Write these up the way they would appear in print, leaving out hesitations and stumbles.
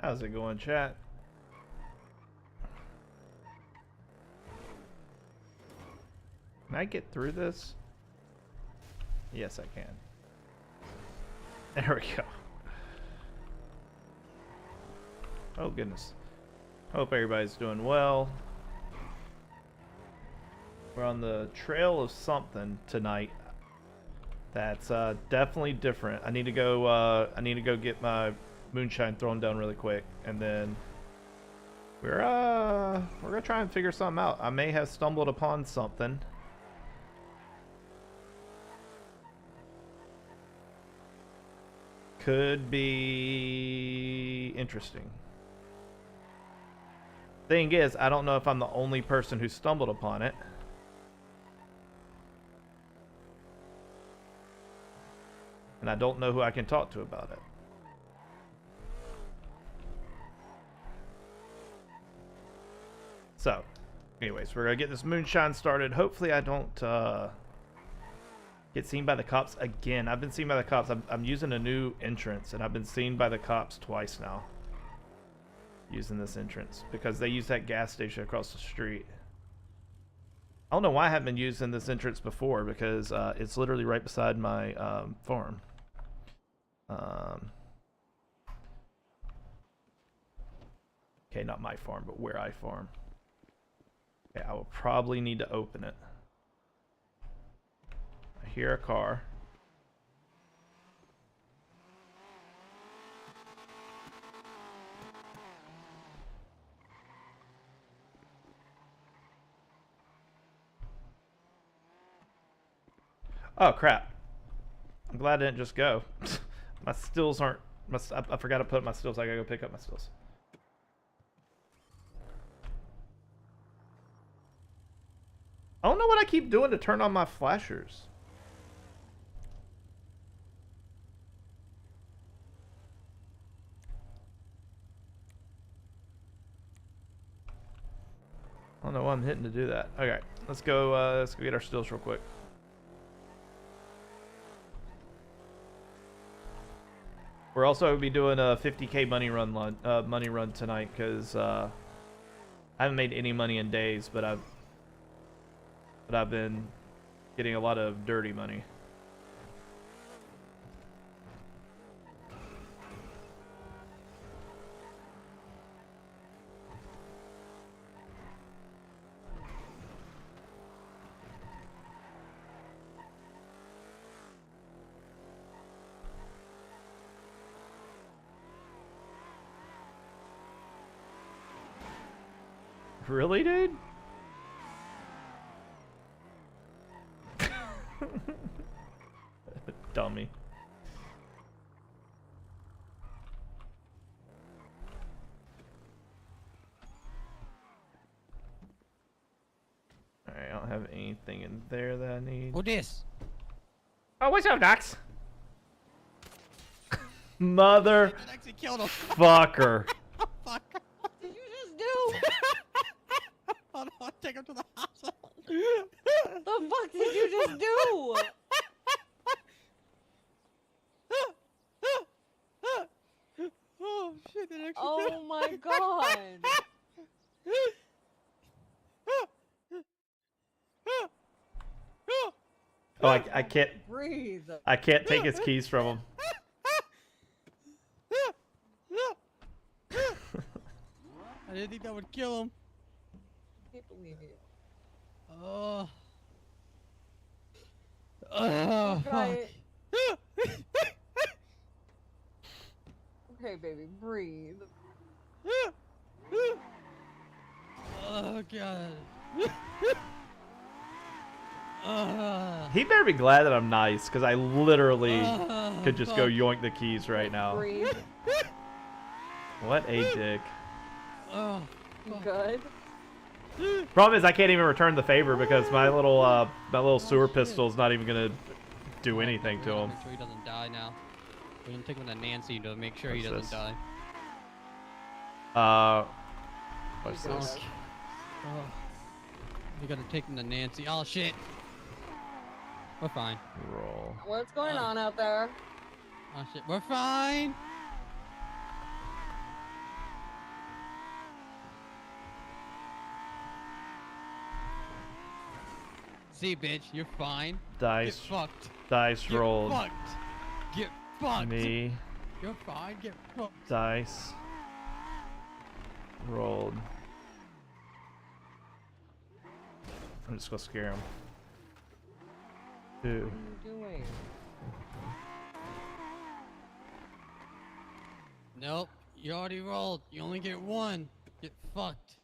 How's it going, chat? Can I get through this? Yes, I can. There we go. Oh, goodness. Hope everybody's doing well. We're on the trail of something tonight that's definitely different. I need to go get my moonshine thrown down really quick, and then we're gonna try and figure something out. I may have stumbled upon something. Could be interesting. Thing is, I don't know if I'm the only person who stumbled upon it. And I don't know who I can talk to about it. So, anyways, we're gonna get this moonshine started. Hopefully I don't get seen by the cops again. I've been seen by the cops. I'm using a new entrance, and I've been seen by the cops twice now. Using this entrance because they use that gas station across the street. I don't know why I haven't been using this entrance before, because it's literally right beside my farm. Okay, not my farm, but where I farm. Okay, I will probably need to open it. I hear a car. Oh crap. I'm glad I didn't just go. My stills aren't... I forgot to put my stills. I gotta go pick up my stills. I don't know what I keep doing to turn on my flashers. I don't know why I'm hitting to do that. Okay, let's go get our stills real quick. We're also gonna be doing a 50K money run tonight, because I haven't made any money in days, but I've been getting a lot of dirty money. Really, dude? Dummy. Alright, I don't have anything in there that I need. Who this? Oh, what's up, Docs? Mother fucker. Fuck. What did you just do? Hold on, take him to the hospital. The fuck did you just do? Oh shit, that actually Oh my god. Oh, I can't. Breathe. I can't take his keys from him. I didn't think that would kill him. I can't believe it. Oh. Oh, fuck. Right. Okay, baby, breathe. Oh, God. He better be glad that I'm nice, because I literally could just go fuck. yoink the keys right now. Breathe. What a dick. Oh, You fuck. good? Problem is, I can't even return the favor because my little sewer pistol's not even gonna do anything to him. Make sure he doesn't die now. We're gonna take him to Nancy to make sure he What's doesn't this? die. What's You this? good? Oh. We gotta take him to Nancy. Oh shit. We're fine. Roll. What's going on out there? Oh shit. We're fine. See, bitch, you're fine. Dice. Get fucked. Dice Get rolled. fucked. Get fucked. Me. You're fine. Get fucked. Dice. Rolled. I'm just gonna scare him. 2. What are you doing? Nope. You already rolled. You only get 1. Get fucked.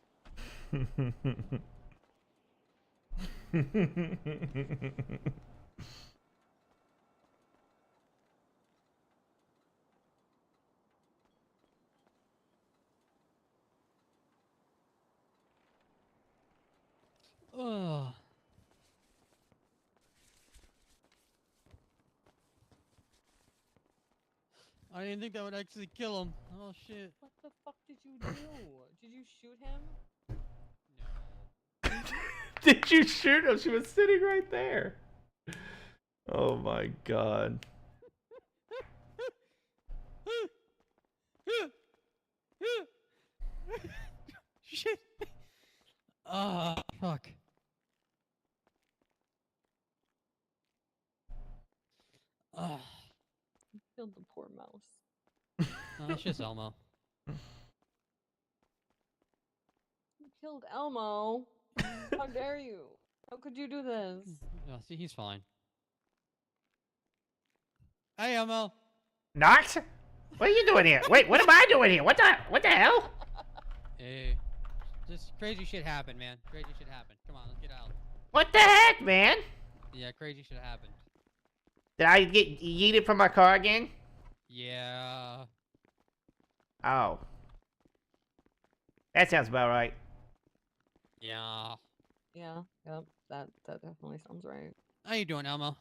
Ugh. I didn't think that would actually kill him. Oh shit. What the fuck did you do? Did you shoot him? No. Did you shoot him? She was sitting right there. Oh my god. Shit. Ah, fuck. Ah, You killed the poor mouse. no, that's just Elmo. You killed Elmo. How dare you? How could you do this? Yeah, see, he's fine. Hey, Elmo. Knox? What are you doing here? Wait, what am I doing here? What the hell? Hey. Just crazy shit happened, man. Crazy shit happened. Come on, let's get out. What the heck, man? Yeah, crazy shit happened. Did I get yeeted from my car again? Yeah. Oh. That sounds about right. Yeah. Yeah, yep, that definitely sounds right. How you doing, Elmo?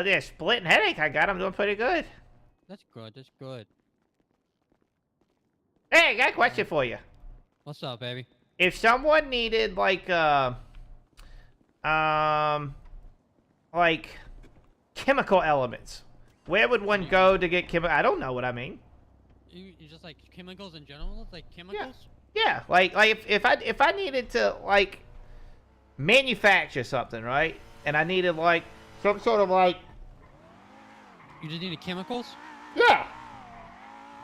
This splitting headache I got, I'm doing pretty good. That's good. That's good. Hey, I got a question for you. What's up, baby? If someone needed like chemical elements, where would one go to get chemical? I don't know what I mean. You just like chemicals in general? Like chemicals? Yeah, like if I needed to like manufacture something, right? And I needed like some sort of like You just need chemicals? yeah.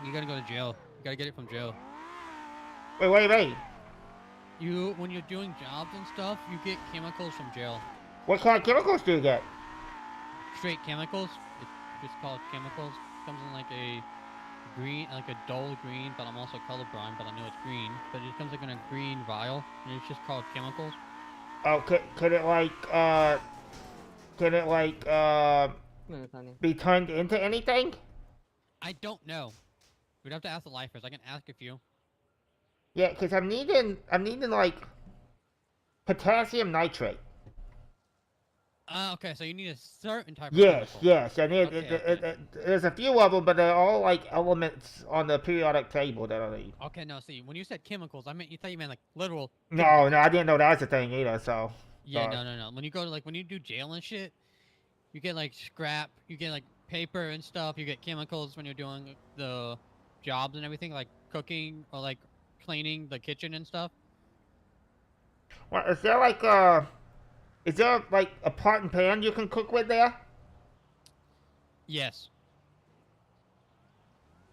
You gotta go to jail. You gotta get it from jail. Wait. You, when you're doing jobs and stuff, you get chemicals from jail. What kind of chemicals do you get? Straight chemicals. It's just called chemicals. Comes in like a green, like a dull green, but I'm also colorblind, but I know it's green. But it comes like in a green vial, and it's just called chemicals. Oh, could it be turned into anything? I don't know. We'd have to ask the lifers. I can ask a few. Yeah, cause I'm needing like potassium nitrate. Okay, so you need a certain type of Yes, chemical. yes. I need. Okay. There's a few of them, but they're all like elements on the periodic table that I need. Okay, no, see, when you said chemicals, you thought you meant like literal. No, I didn't know that was a thing either. So. Yeah, no. When you go to when you do jail and shit, you get like scrap, you get like paper and stuff, you get chemicals when you're doing the jobs and everything, like cooking or like cleaning the kitchen and stuff. Well, is there like a pot and pan you can cook with there? Yes.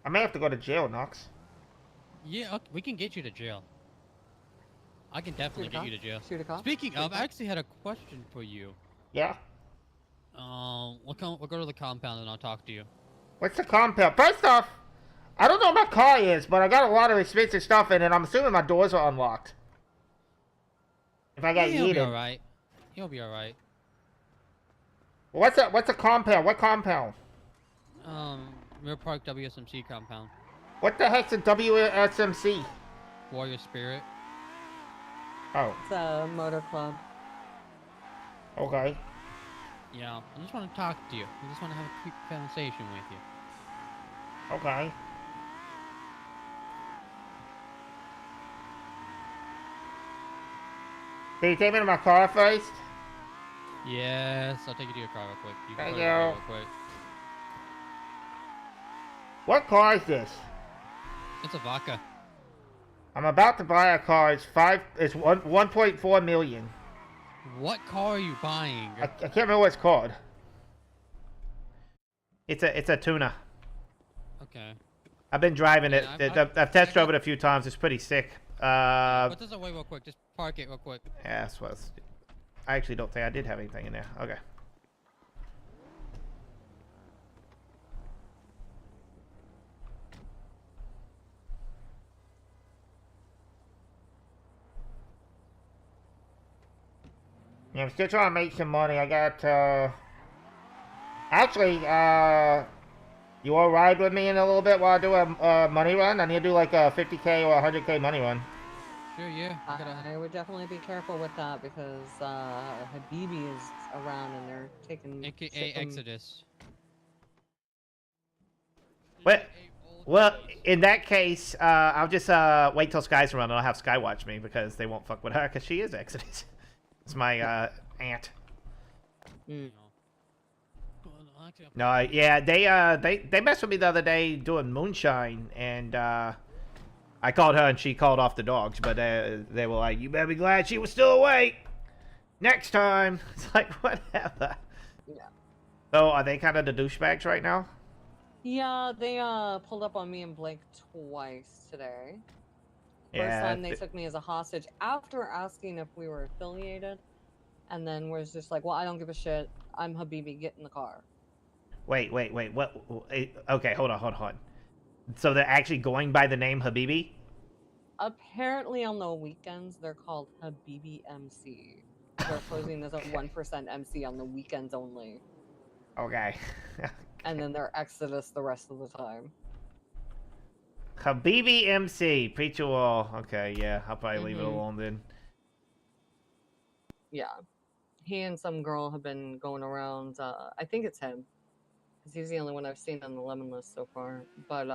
I may have to go to jail, Knox. Yeah, okay, we can get you to jail. I can definitely get you to jail. Shoot a cop? Speaking of, I actually had a question for you. Yeah. We'll go to the compound and I'll talk to you. What's the compound? First off, I don't know what my car is, but I got a lot of expensive stuff in it. I'm assuming my doors are unlocked. If I got He'll be yeeted. alright. He'll be alright. What's a compound? What compound? Mirror Park WSMC compound. What the heck's a WSMC? Warrior Spirit. Oh, It's a motor club. okay. Yeah, I just want to talk to you. I just want to have a quick conversation with you. Okay. Can you take me to my car first? Yes, I'll take you to your car real quick. You can Thank park your car you. real quick. What car is this? It's a vodka. I'm about to buy a car. It's 1.4 million. What car are you buying? I can't remember what it's called. It's a tuna. Okay. I've been driving it. Yeah, I've test drove it a few times. It's pretty sick. Put this away real quick. Just park it real quick. Yeah, that's what I actually don't think I did have anything in there. Okay. Yeah, I'm still trying to make some money. I got, actually, you wanna ride with me in a little bit while I do a money run? I need to do like a 50K or 100K money run. Sure, yeah. I would definitely be careful with that because Habibi is around and they're taking AKA shit from... Exodus. Well, in that case, I'll just wait till Sky's around and I'll have Sky watch me because they won't fuck with her because she is Exodus. It's my aunt. Mm. No, yeah, they messed with me the other day doing moonshine, and I called her and she called off the dogs, but they were like, "You better be glad she was still awake. Next time." It's like whatever. Yeah. So are they kind of the douchebags right now? Yeah, they pulled up on me and Blake twice today. First Yeah. time they took me as a hostage after asking if we were affiliated, and then was just like, "Well, I don't give a shit. I'm Habibi. Get in the car." Wait. What? Okay, hold on. So they're actually going by the name Habibi? Apparently, on the weekends, they're called Habibi MC. They're posing as a 1% MC on the weekends only. Okay. And then they're Exodus the rest of the time. Habibi MC, preacher wall. Okay, yeah, I'll probably leave it Mhm. alone then. Yeah. He and some girl have been going around, I think it's him. Because he's the only one I've seen on the lemon list so far. But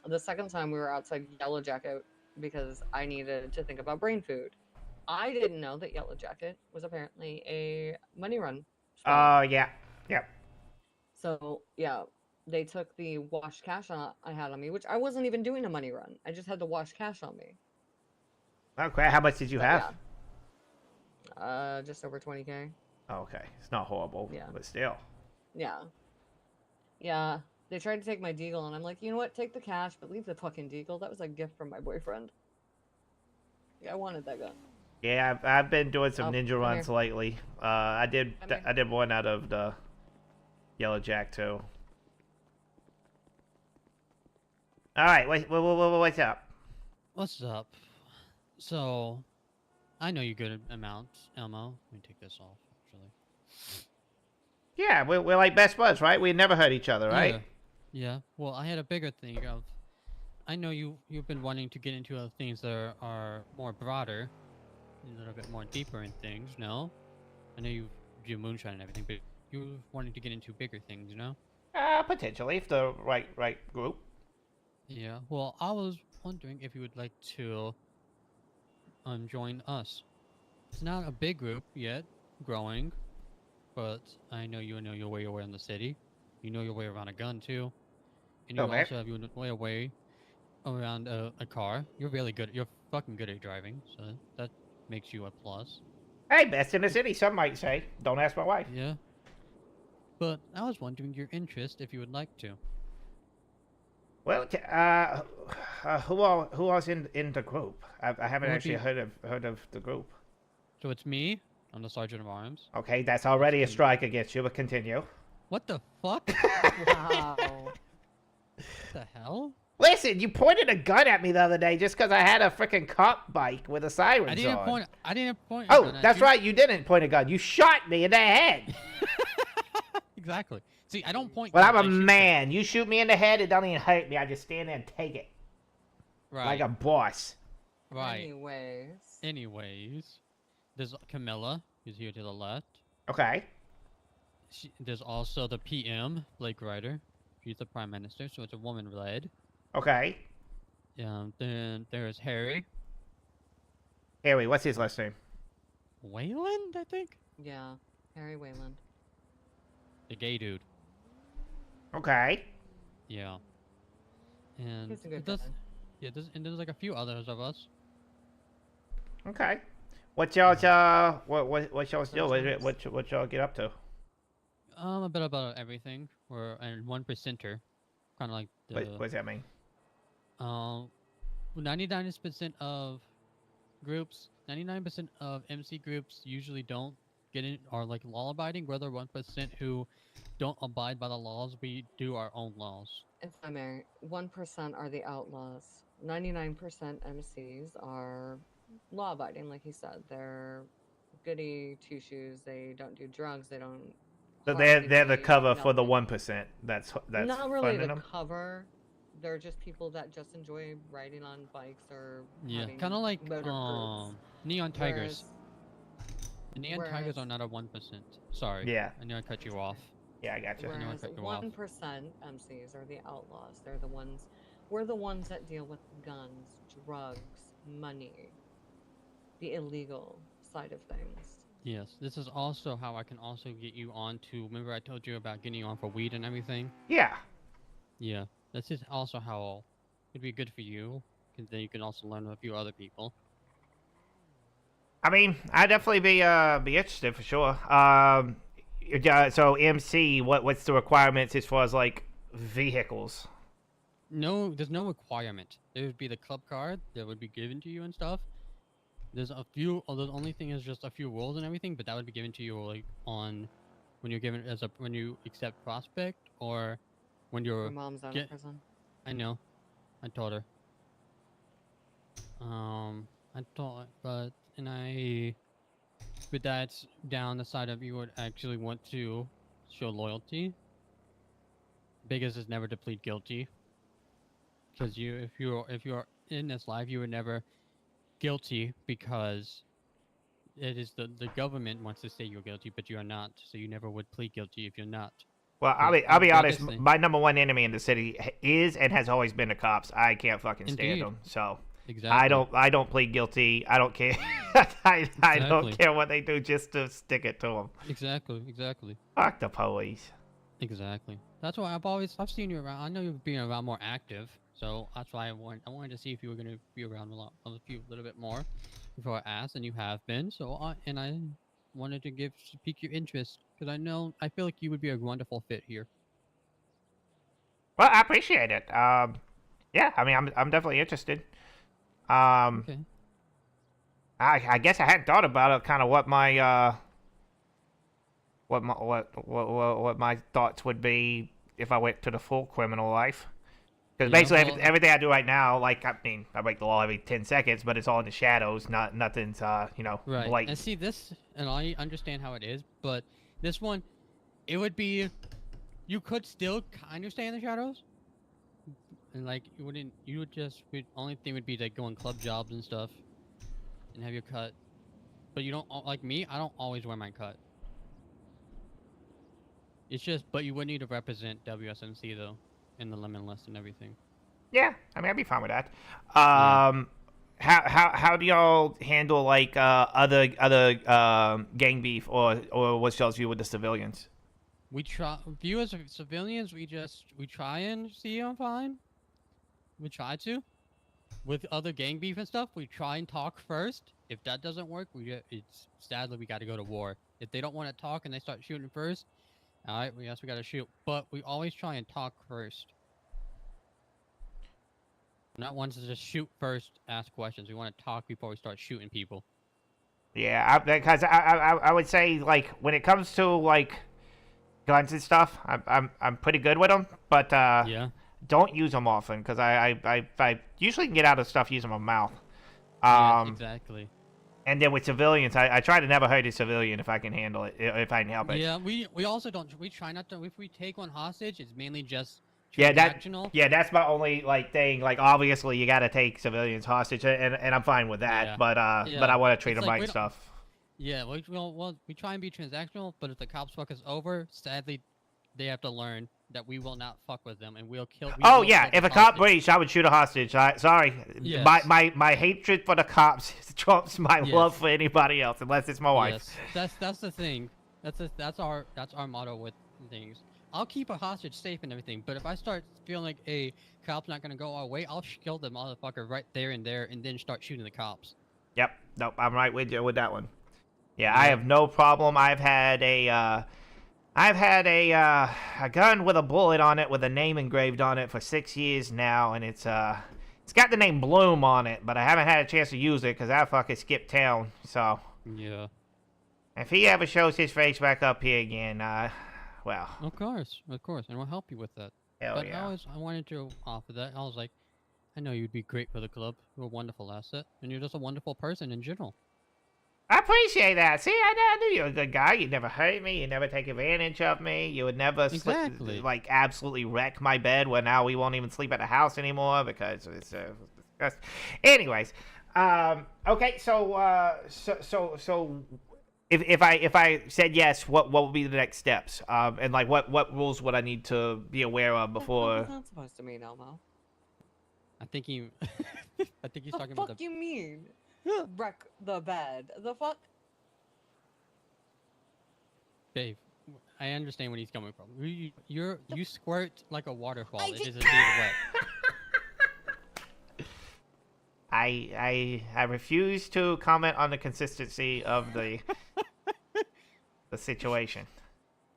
the second time we were outside Yellow Jacket because I needed to think about brain food. I didn't know that Yellow Jacket was apparently a money run spot. Yeah. Yep. So, yeah, they took the wash cash I had on me, which I wasn't even doing a money run. I just had the wash cash on me. Okay, how much did you But, have? yeah. Just over 20K. Oh, okay, it's not horrible, Yeah. but still. Yeah. Yeah. They tried to take my deagle, and I'm like, you know what? Take the cash, but leave the fucking deagle. That was a gift from my boyfriend. Yeah, I wanted that gun. Yeah, I've been doing some Oh, ninja come runs here. lately. I did Come here. I did one out of the Yellow Jack too. All right, what's up? What's up? So, I know you good amounts, Elmo. Let me take this off, actually. Yeah, we're like best buds, right? We never hurt each other, right? Yeah. Well, I had a bigger thing of. I know you've been wanting to get into things that are more broader, a little bit more deeper in things. No, I know you do moonshine and everything, but you're wanting to get into bigger things, you know? Potentially, if the right group. Yeah. Well, I was wondering if you would like to join us. It's not a big group yet, growing, but I know you know your way around the city. You know your way around a gun too, and you Okay. also have your way around a car. You're really good. You're fucking good at driving, so that makes you a plus. Hey, best in the city, some might say. Don't ask my wife. Yeah. But I was wondering your interest if you would like to. Well, who else in the group? I haven't It would actually be heard of the group. so it's me. I'm the sergeant of arms. Okay, that's already a strike against you, but continue. What the fuck? Wow. What the hell? Listen, you pointed a gun at me the other day just because I had a freaking cop bike with a siren I didn't on. point. I didn't point. a Oh, gun at that's you. right, you didn't point a gun. You shot me in the head. Exactly. See, I don't point. Well, I'm guns, a I shoot them. man. You shoot me in the head, it doesn't even hurt me. I just stand there and take it. Right. Like a boss. Right. Anyways. There's Camilla, who's here to the left. Okay. There's also the PM, Blake Ryder. She's the Prime Minister, so it's a woman-led. Okay. Then there's Harry. Harry, what's his last name? Wayland, I think? Yeah. Harry Wayland. The gay dude. Okay. Yeah. And He's a good it does, guy. yeah, and there's like a few others of us. Okay. What's y'all's what's y'all's deal? What y'all get up to? A bit about everything. We're a 1%er, kind of like What's that mean? 99% of groups, 99% of MC groups usually don't get in, are like law abiding. We're the 1% who don't abide by the laws. We do our own laws. If I may, 1% are the outlaws. 99% MCs are law abiding, like you said. They're goody two shoes. They don't do drugs. They don't So harm they're the anybody. cover for the Nothing. 1%. That's Not really funding the them. cover. They're just people that just enjoy riding on bikes or Yeah, having kind of like motor groups. Neon Tigers. Whereas, The Neon whereas Tigers are not a 1%. Sorry, Yeah. I know I cut you off. Yeah, I gotcha. I know I Whereas cut you off. 1% MCs are the outlaws. They're the ones, we're the ones that deal with guns, drugs, money, the illegal side of things. Yes, this is also how I can also get you on to. Remember I told you about getting you on for weed and everything? Yeah. Yeah, this is also how it'd be good for you, because then you can also learn with a few other people. I mean, I'd definitely be interested for sure. So MC, what's the requirements as far as like vehicles? No, there's no requirement. There would be the club card that would be given to you and stuff. There's a few. The only thing is just a few rules and everything, but that would be given to you like on when you're given as a when you accept prospect or when Your you're mom's out of get. prison. I know, I told her. I told, but and I, but that's down the side of you would actually want to show loyalty. Biggest is never to plead guilty, because if you're in this life, you were never guilty because it is the government wants to say you're guilty, but you are not. So you never would plead guilty if you're not. Well, So I'll the be honest. biggest thing, My number one enemy in the city is and has always been the cops. I can't fucking stand Indeed. them. So exactly. I don't plead guilty. I don't care. I don't Exactly. care what they do just to stick it to them. Exactly. Fuck the police. Exactly. That's why I've seen you around. I know you've been around more active, so that's why I wanted to see if you were gonna be around a little bit more before I asked, and you have been. So I wanted to pique your interest because I feel like you would be a wonderful fit here. Well, I appreciate it. Yeah. I mean, I'm definitely interested. Um, Okay. I guess I hadn't thought about it. Kind of what my what my thoughts would be if I went to the full criminal life. Because Yeah. basically Well, everything I do right now, like I mean, I break the law every 10 seconds, but it's all in the shadows. Nothing's right. And blatant. see this, and I understand how it is, but this one, it would be, you could still kind of stay in the shadows, and like you wouldn't, you would just, only thing would be like going club jobs and stuff, and have your cut. But you don't like me. I don't always wear my cut. It's just, but you would need to represent WSMC though, in the lemon list and everything. Yeah, I mean, I'd be fine with that. Yeah. How do y'all handle like other gang beef or what's y'all's view with the civilians? We try view as civilians. We try and see them fine. We try to. With other gang beef and stuff, we try and talk first. If that doesn't work, it's sadly we got to go to war. If they don't want to talk and they start shooting first, all right, we got to shoot. But we always try and talk first. Not ones to just shoot first, ask questions. We want to talk before we start shooting people. Yeah, because I would say like when it comes to like guns and stuff, I'm pretty good with them, but Yeah. don't use them often because I usually can get out of stuff using my mouth. Yeah, exactly. And then with civilians, I try to never hurt a civilian if I can handle it, if I can help it. Yeah, we also don't. We try not to. If we take one hostage, it's mainly just Yeah, transactional. that's my only like thing. Like obviously you got to take civilians hostage, and I'm fine with that. Yeah. But Yeah. I want to treat It's them like right we and don't- stuff. Yeah, we try and be transactional, but if the cops fuck us over, sadly, they have to learn that we will not fuck with them, and we'll kill. We Oh will yeah, kill if the a cop hostage. breached, I would shoot a hostage. Sorry, Yes. my hatred for the cops trumps my Yes. love for anybody else, unless it's my wife. Yes, that's the thing. That's our motto with things. I'll keep a hostage safe and everything, but if I start feeling like a cop's not gonna go our way, I'll kill the motherfucker right there, and then start shooting the cops. Yep. Nope. I'm right with you with that one. Yeah, I have no problem. I've had a gun with a bullet on it with a name engraved on it for 6 years now, and it's got the name Bloom on it, but I haven't had a chance to use it because that fucker skipped town. So Yeah. if he ever shows his face back up here again, well, Of course, and we'll help you with that. hell But yeah. I wanted to offer that. I was like, I know you'd be great for the club. You're a wonderful asset, and you're just a wonderful person in general. I appreciate that. See, I knew you were a good guy. You'd never hurt me. You'd never take advantage of me. You would never Exactly. like absolutely wreck my bed where now we won't even sleep at the house anymore because it's disgusting. Anyways, okay, so if I said yes, what would be the next steps? And like what rules would I need to be aware of before? What's that supposed to mean, Elmo? I think he, I think he's The talking fuck about the. you mean? Wreck the bed. The fuck? Dave, I understand where he's coming from. You squirt like a waterfall. I It just- is indeed wet. I refuse to comment on the consistency of the the situation.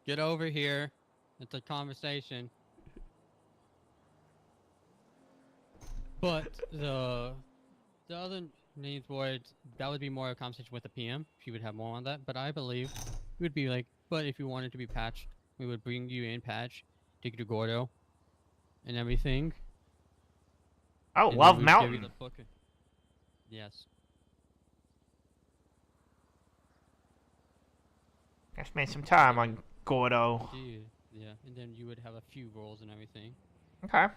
Get over here. It's a conversation. But the other names board, that would be more a conversation with the PM. She would have more on that. But I believe it would be like, but if you wanted to be patched, we would bring you in patch, take you to Gordo, and everything. Oh, and then Love we'd give you Mountain. the book. Yes. I spent some time on Gordo. Indeed. Yeah. And then you would have a few roles and everything. Okay.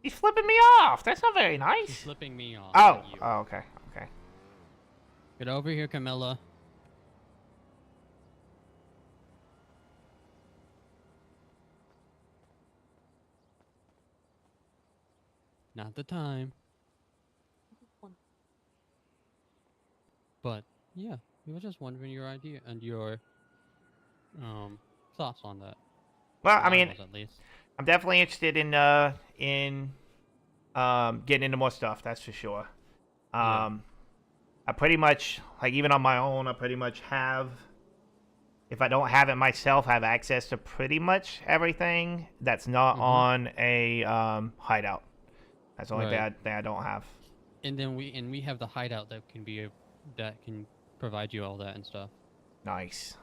He's flipping me off. That's not very She's nice. flipping me off. Oh. not you. Oh, okay. Okay. Get over here, Camilla. Not the time. But yeah, we were just wondering your idea and your thoughts on that. Well, I Well, mean, was at least. I'm definitely interested in getting into more stuff. That's for sure. Yeah. I pretty much like even on my own, I pretty much have. If I don't have it myself, I have access to pretty much everything that's not on a hideout. That's the only Right. thing I don't have. And then we have the hideout that can be that can provide you all that and stuff. Nice.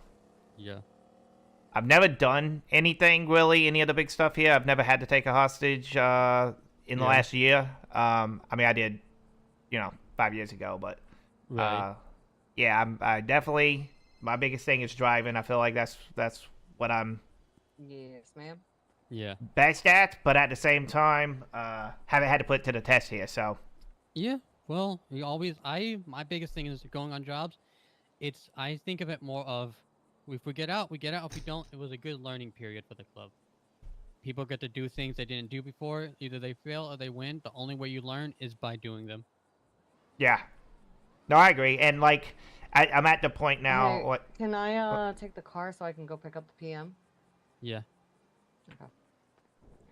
Yeah. I've never done anything really, any of the big stuff here. I've never had to take a hostage in the Yeah. last year. I mean, I did, 5 years ago, but Right. yeah, I definitely. My biggest thing is driving. I feel like that's what I'm Yes, ma'am. Yeah. best at, but at the same time, haven't had to put it to the test here. So Yeah. Well, my biggest thing is going on jobs. I think of it more of, if we get out, we get out. If we don't, it was a good learning period for the club. People get to do things they didn't do before. Either they fail or they win. The only way you learn is by doing them. yeah, no, I agree. And like, I'm at the point now. Hey, What? Can I take the car so I can go pick up the PM? Yeah. Okay.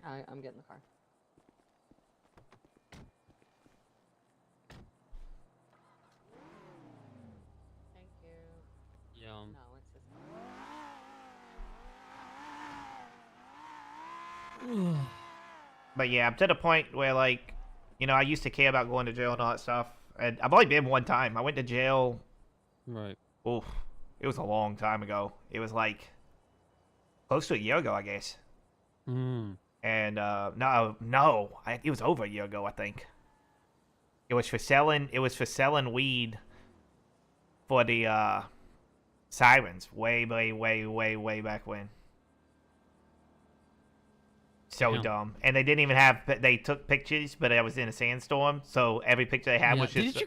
I'm getting the car. Thank you. Yeah. No, it's just. But yeah, I'm to the point where like, I used to care about going to jail and all that stuff. And I've only been one time. I went to jail. Right. Oof, it was a long time ago. It was like close to a year ago, I guess. Mm. And it was over a year ago, I think. It was for selling weed for the sirens way back when. So Damn. dumb. And they didn't even they took pictures, but it was in a sandstorm, so every picture they had Yeah. was just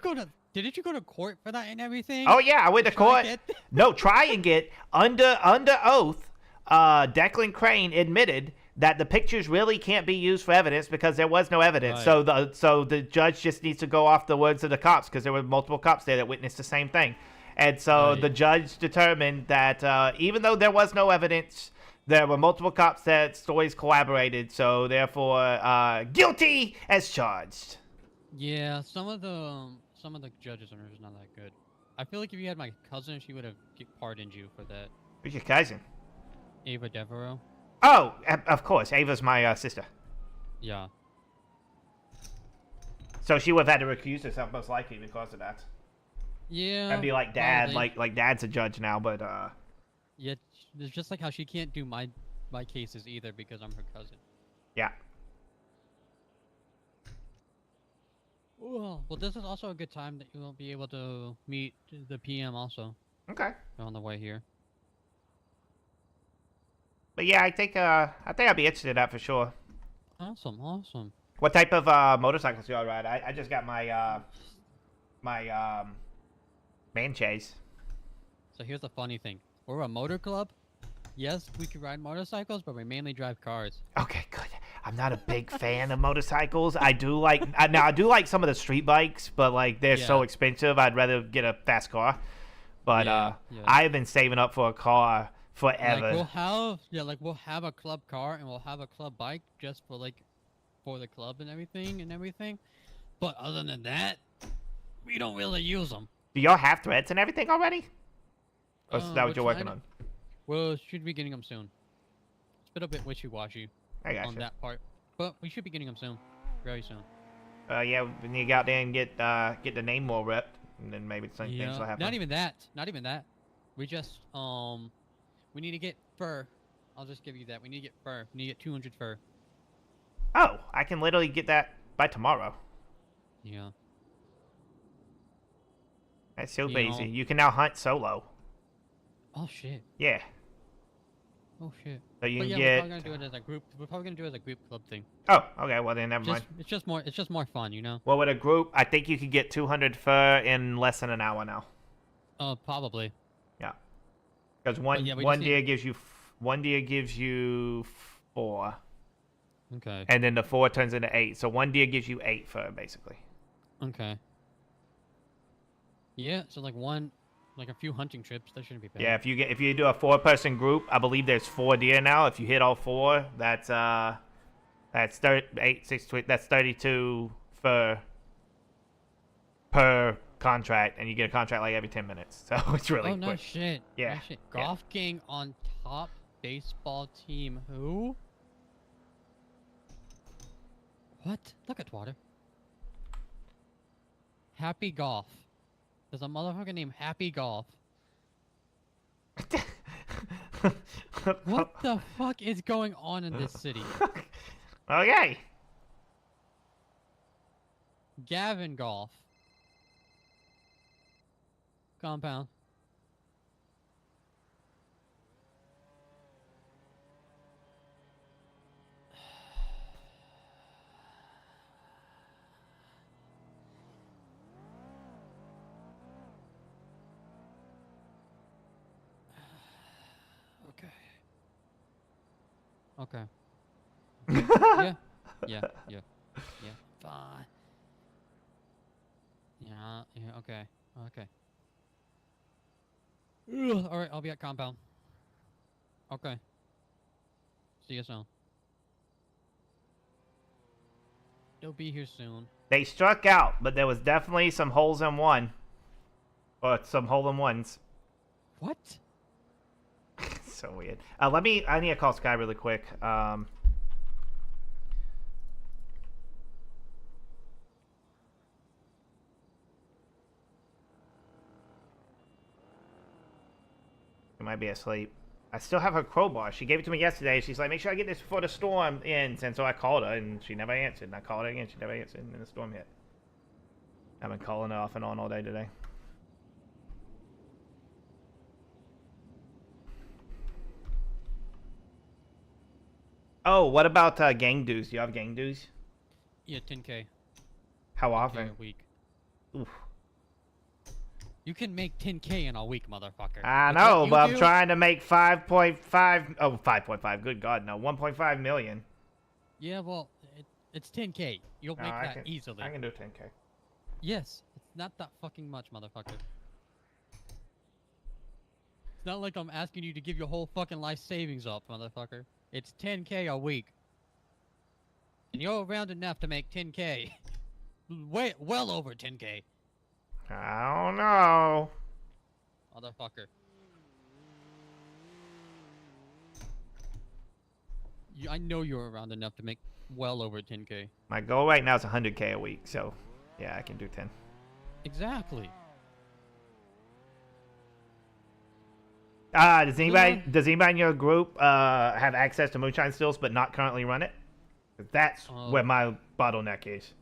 Didn't you go to court for that and everything? Oh yeah, I went to Try court. it? No, try and get under oath. Declan Crane admitted that the pictures really can't be used for evidence because there was no evidence. Right. So the judge just needs to go off the words of the cops because there were multiple cops there that witnessed the same thing. And so Right. the judge determined that even though there was no evidence, there were multiple cops that stories collaborated. So therefore, guilty as charged. Yeah, some of the judges are just not that good. I feel like if you had my cousin, she would have pardoned you for that. Who's your cousin? Ava Devereaux. Oh, of course. Ava's my sister. Yeah. So she would have had to recuse herself most likely because of that. Yeah. That'd be like Dad. probably. Like Dad's a judge now, but Yeah, it's just like how she can't do my cases either because I'm her cousin. yeah. Well, this is also a good time that you will be able to meet the PM also Okay. on the way here. But yeah, I think I'd be interested in that for sure. Awesome, awesome. What type of motorcycles do y'all ride? I just got my man chase. So here's the funny thing: we're a motor club. Yes, we can ride motorcycles, but we mainly drive cars. Okay, good. I'm not a big fan of motorcycles. I do like now I do like some of the street bikes, but like they're so Yeah. expensive. I'd rather get a fast car. But Yeah. I have been saving up for a car forever. Like we'll have a club car and we'll have a club bike just for the club and everything. But other than that, we don't really use them. Do y'all have threads and everything already? Or is that what We're you're working trying on? Well, should be getting them soon. It's been a bit wishy-washy I got on you. that part, but we should be getting them soon, very soon. Yeah, we need to go out there and get the name more repped, and then maybe some things will happen. Not even that. We just we need to get fur. I'll just give you that. We need to get fur. We need to get 200 fur. Oh, I can literally get that by tomorrow. Yeah. That's super You easy. know- You can now hunt solo. Oh shit. Yeah. Oh shit. So you But can yeah, get. we're probably gonna do it as a group. We're probably gonna do it as a group club thing. Oh, okay. Well then, never mind. It's just more fun, you know. Well, with a group, I think you could get 200 fur in less than an hour now. Probably. Yeah. Because one yeah, we one just deer gives you one deer gives you 4, Okay. and then the 4 turns into 8. So one deer gives you 8 fur basically. Okay. Yeah. So like a few hunting trips. That shouldn't be bad. Yeah, if you do a 4-person group, I believe there's 4 deer now. If you hit all 4, that's 8, 6, 20, that's 32 fur per contract, and you get a contract like every 10 minutes. So it's really Oh no quick. shit. Yeah, No shit. yeah. Golf gang on top baseball team. Who? What? Look at water. Happy Golf. There's a motherfucker named Happy Golf. What the fuck is going on in this city? Okay. Gavin Golf. Compound. Okay. Okay. Yeah. Yeah. Yeah. Yeah. Fine. Yeah. Yeah. Okay. Okay. Ugh, all right. I'll be at compound. Okay. See you soon. They'll be here soon. They struck out, but there was definitely some holes in one. Or some hole-in-ones. What? So weird. I need to call Sky really quick. She might be asleep. I still have her crowbar. She gave it to me yesterday. She's like, make sure I get this before the storm ends. And so I called her, and she never answered. And I called her again. She never answered. And then the storm hit. I've been calling her off and on all day today. Oh, what about gang dues? Do you have gang dues? Yeah, 10K. How 10K often? a week. Oof. You can make 10K in a week, motherfucker. I With know, what you but I'm do- trying to make 5.5. Oh, 5.5. Good God, no. 1.5 million. Yeah, well, it's 10K. You'll No, make I that can, easily. I can do 10K. Yes, it's not that fucking much, motherfucker. It's not like I'm asking you to give your whole fucking life savings up, motherfucker. It's 10K a week. And you're around enough to make 10K. well over 10K. I don't know. Motherfucker. I know you're around enough to make well over 10K. My goal right now is 100K a week, so yeah, I can do 10. Exactly. Does anybody in your group have access to moonshine stills but not currently run it? 'Cause that's where my bottleneck is.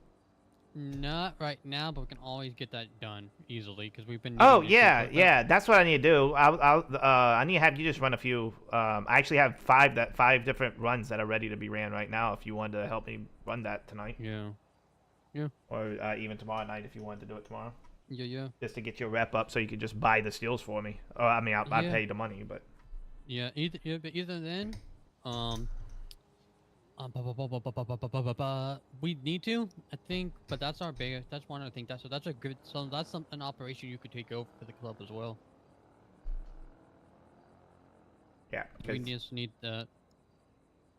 Not right now, but we can always get that done easily because we've been. Oh needing to yeah, keep- yeah. That's what I need to do. I need to have you just run a few. I actually have five different runs that are ready to be ran right now. If you wanted to help me run that tonight. Yeah. Or even tomorrow night if you wanted to do it tomorrow. Yeah. Just to get your rep up so you could just buy the steals for me. Or I mean, I pay the money, but. Yeah. Either then, we need to, I think, but that's our biggest. That's one. I think that's a good. So that's an operation you could take over for the club as well. Yeah. We just need that.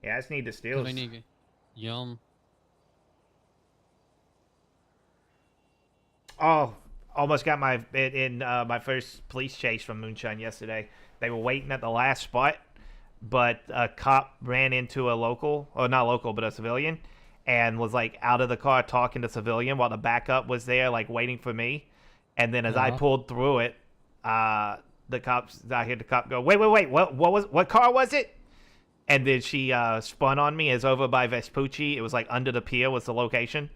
Yeah, I just need the steals. Yum. Oh, almost got my my first police chase from Moonshine yesterday. They were waiting at the last spot, but a cop ran into a local, or not local, but a civilian, and was like out of the car talking to civilian while the backup was there, like waiting for me. And then as I pulled through it, I heard the cop go, wait, what car was it? And then she spun on me as over by Vespucci. It was like under the pier was the location.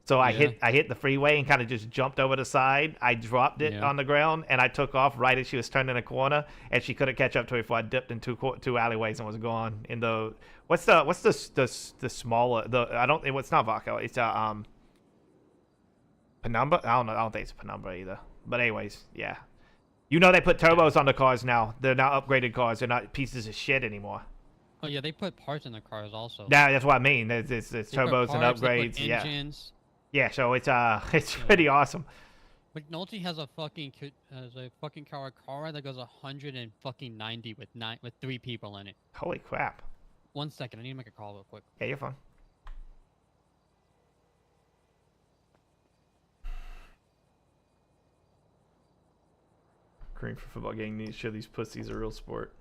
So I hit the freeway and kind of just jumped over the side. I dropped it on the ground and I took off right as she was turning a corner, and she couldn't catch up to me before I dipped in two alleyways and was gone. In the what's the smaller it's not Vaco, it's Penumbra. I don't think it's Penumbra either. But anyways, yeah. You know they put turbos on the cars now. They're not upgraded cars. They're not pieces of shit anymore. Oh yeah, they put parts in the cars also. Yeah, that's what I mean. It's turbos and upgrades. They put engines. Yeah, so it's pretty awesome. McNulty has a fucking car that goes 190 with 3 people in it. Holy crap! 1 second, I need to make a call real quick. Yeah, you're fine. Cream for football gang needs to show these pussies a real sport.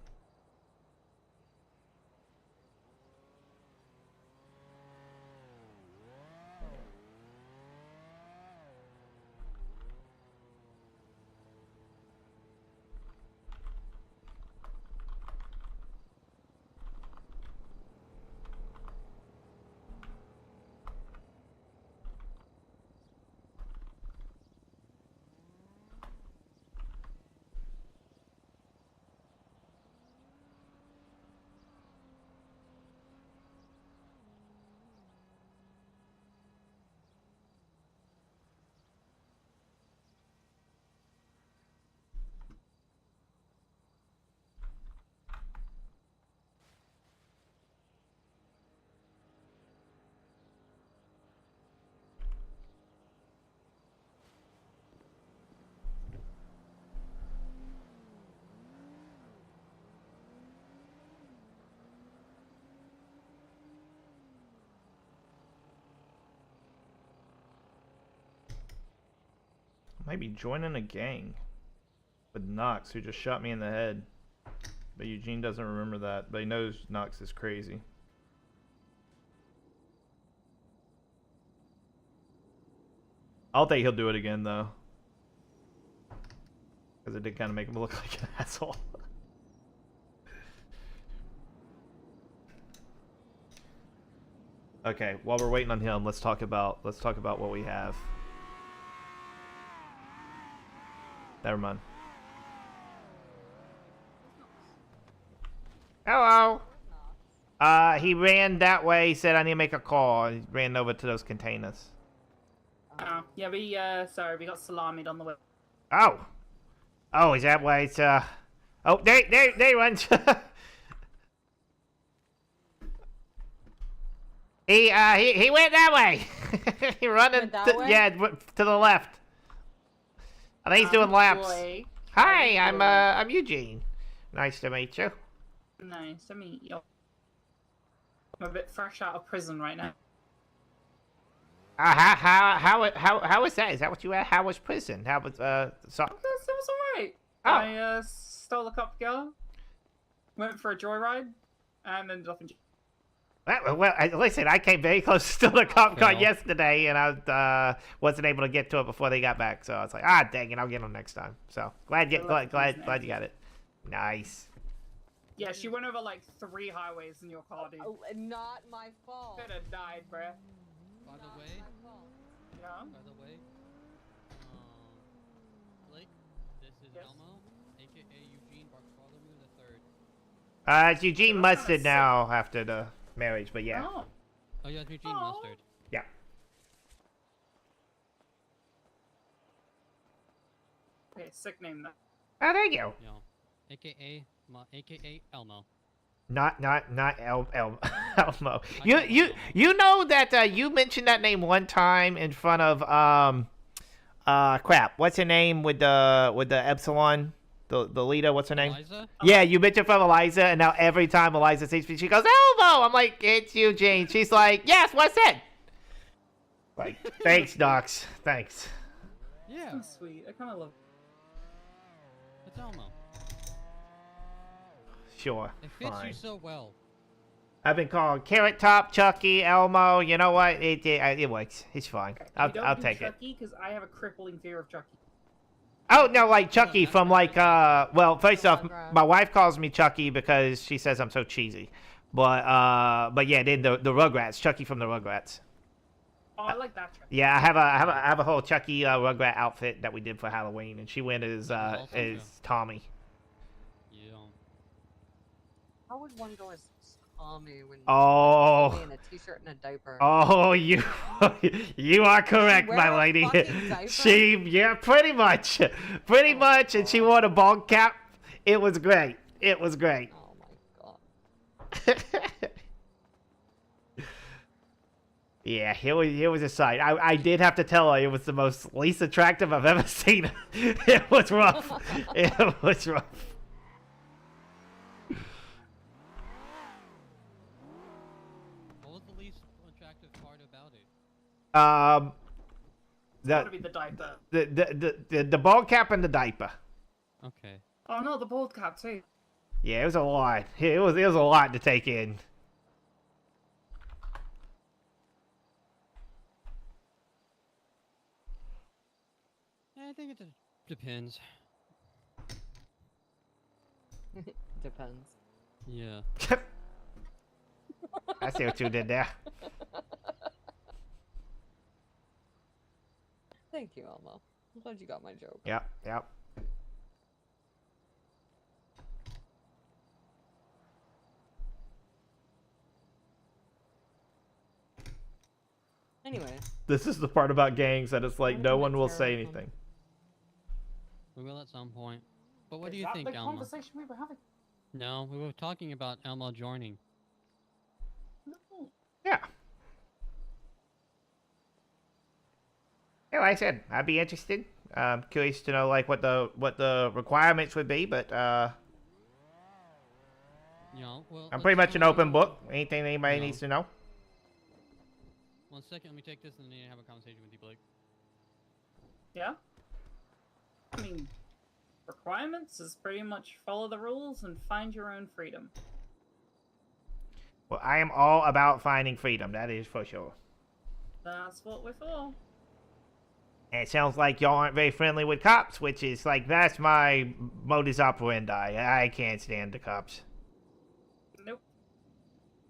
Might be joining a gang with Knox, who just shot me in the head. But Eugene doesn't remember that, but he knows Knox is crazy. I don't think he'll do it again, though. Because it did kind of make him look like an asshole. Okay, while we're waiting on him, let's talk about what we have. Never mind. Hello. He ran that way. He said I need to make a call. He ran over to those containers. Yeah, sorry, we got salamied on the way. Oh, is that why it's, oh, there he runs. he went that way. He running, yeah, to the left. I think he's doing laps. Boy. Hi, I'm Eugene. Nice to meet you. Nice to meet you. I'm a bit fresh out of prison right now. How was that? Is that what you had? How was prison? How was That was alright. Oh. I stole a cop car, went for a joyride, and ended up in jail. Listen, I came very close to stealing a cop car Fail. yesterday, and I wasn't able to get to it before they got back. So I was like, ah, dang it, I'll get them next time. So glad you got it. Nice. Yeah, she went over like 3 highways in your car, dude. Oh, not my fault. Could have died, bruh. By the Not way, my fault. Yeah? by the way, Blake, this is Yes? Elmo, aka Eugene Bartholomew III. It's Eugene Yeah, that's Mustard kinda now after the marriage, but yeah. Oh. Oh yeah, it's Eugene Aw. Mustard. Yeah. Okay, sick name though. Oh, there you go. Yeah, aka Elmo. Not Elmo. You know that you mentioned that name one time in front of crap. What's her name with the Epsilon? The leader, what's her name? Eliza? Yeah, you mentioned from Eliza, and now every time Eliza sees me, she goes, Elmo! I'm like, it's Eugene. She's like, yes, what's it? Like, thanks, Docs. Thanks. Yeah, Oh, sweet. I kind of love. it's Elmo. Sure. It fits Fine. you so well. I've been called Carrot Top, Chucky, Elmo. You know what? It works. It's fine. I'll take it. Chucky, because I have a crippling fear of Chucky. Oh, no, like Chucky from like, well, first off, Rugrats. my wife calls me Chucky because she says I'm so cheesy. But yeah, then the Rugrats, Chucky from the Rugrats. Oh, I like that Chucky. Yeah, I have a whole Chucky Rugrat outfit that we did for Halloween, and she went as awesome, yeah. Tommy. Yeah. How would one go as Tommy when Oh. Tommy in a t-shirt and a diaper? Oh, you are correct, wear my a lady. fucking diaper? Yeah, pretty much, and she wore the bald cap. It was great. It was great. Oh my god. Yeah, here was a sight. I did have to tell her it was the most least attractive I've ever seen. It was rough. It was rough. What was the least attractive part about it? Gotta be the diaper. The bald cap and the diaper. Okay. Oh no, the bald cap too. Yeah, it was a lot. It was a lot to take in. I think it depends. Depends. Yeah. I see what you did there. Thank you, Elmo. I'm glad you got my joke. Yep. Anyway, This is the part about gangs that it's like Wanna no commit one will say terrorism. anything. We will at some point. But what do Is you that think, the Elmo? conversation we were having? No, we were talking about Elmo joining. No. Yeah. Yeah, like I said, I'd be interested. Curious to know like what the requirements would be, but You know, well. I'm let's pretty much an go- open book. Anything anybody No. needs to know. 1 second, let me take this and then have a conversation with you, Blake. Yeah? I mean, requirements is pretty much follow the rules and find your own freedom. Well, I am all about finding freedom. That is for sure. That's what we're for. And it sounds like y'all aren't very friendly with cops, which is like that's my modus operandi. I can't stand the cops. Nope.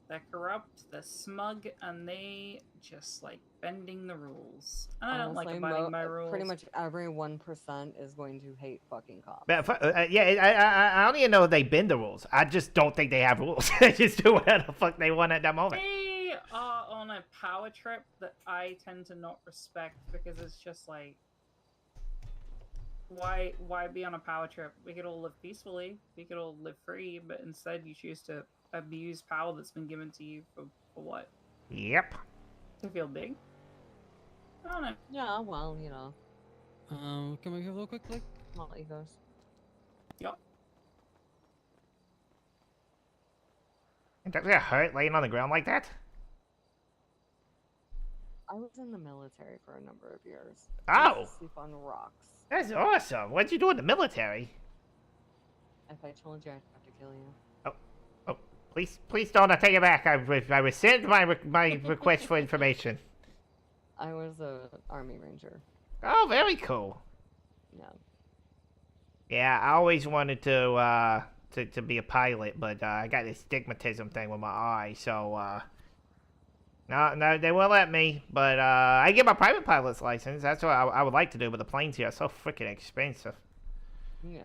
They're corrupt, they're smug, and they just like bending the rules. And I don't like honestly, abiding by rules. pretty much every 1% is going to hate fucking cops. But I don't even know if they bend the rules. I just don't think they have rules. They just do whatever the fuck they want at that moment. They are on a power trip that I tend to not respect because it's just like, why be on a power trip? We could all live peacefully, we could all live free, but instead you choose to abuse power that's been given to you for what? Yep. To feel big? I don't know. Yeah, well, you know, Can we go real quick, Blake? small egos. Yup. Does it hurt laying on the ground like that? I was in the military for a number of years. Oh. I used to sleep on rocks. That's awesome. What'd you do in the military? If I told you, I'd have to kill you. Oh, please don't. I take it back. I rescind my request for information. I was a Army Ranger. Oh, very cool. Yeah. Yeah, I always wanted to be a pilot, but I got this stigmatism thing with my eye, so no, they won't let me. But I get my private pilot's license. That's what I would like to do, but the planes here are so freaking expensive. Yeah.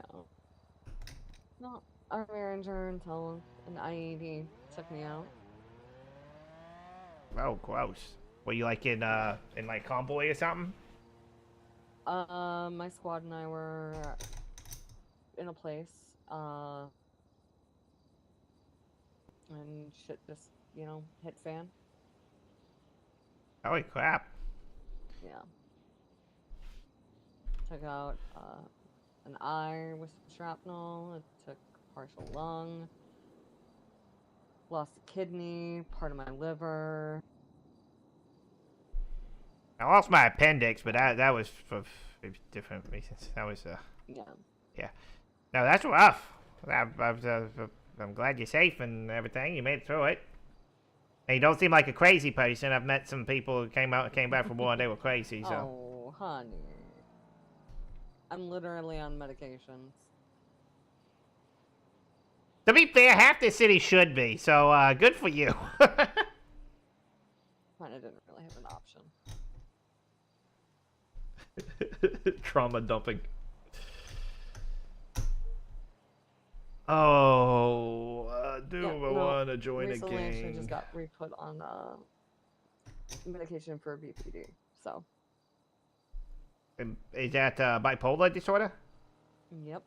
No, Army Ranger until an IED took me out. Oh, gross. Were you like in like convoy or something? My squad and I were in a place, and shit just, hit fan. Holy crap. Yeah. Took out an eye with some shrapnel. It took partial lung. Lost a kidney, part of my liver. I lost my appendix, but that was for different reasons. That was Yeah. No, that's rough. I'm glad you're safe and everything. You made it through it. And you don't seem like a crazy person. I've met some people who came back from war and they were crazy. So. Oh, honey. I'm literally on medications. To be fair, half the city should be. So good for you. Kind of didn't really have an option. Trauma dumping. Oh, do I want to join a Recently, actually gang? just got re-put on medication for BPD. So. Is that bipolar disorder? Yep.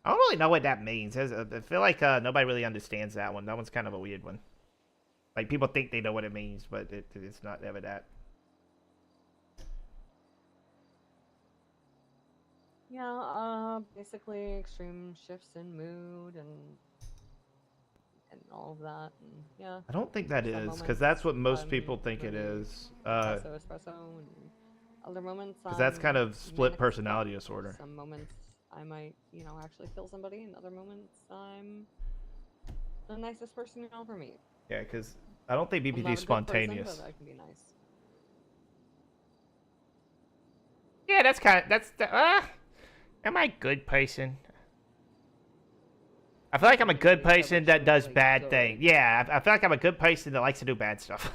I don't really know what that means. I feel like nobody really understands that one. That one's kind of a weird one. Like, people think they know what it means, but it's not ever that. Yeah, basically extreme shifts in mood and all of that, and yeah. I don't think that Some is, because moments that's what most I'm people think it really is. espresso, and other moments. Because that's kind I'm of split manic. personality disorder. Some moments I might, actually kill somebody, and other moments I'm the nicest person you'll ever meet. Yeah, because I don't think I'm BPD not is a good person, spontaneous. but I can be nice. Yeah, am I a good person? I feel like I'm a good person that does bad things. Yeah, I feel like I'm a good person that likes to do bad stuff.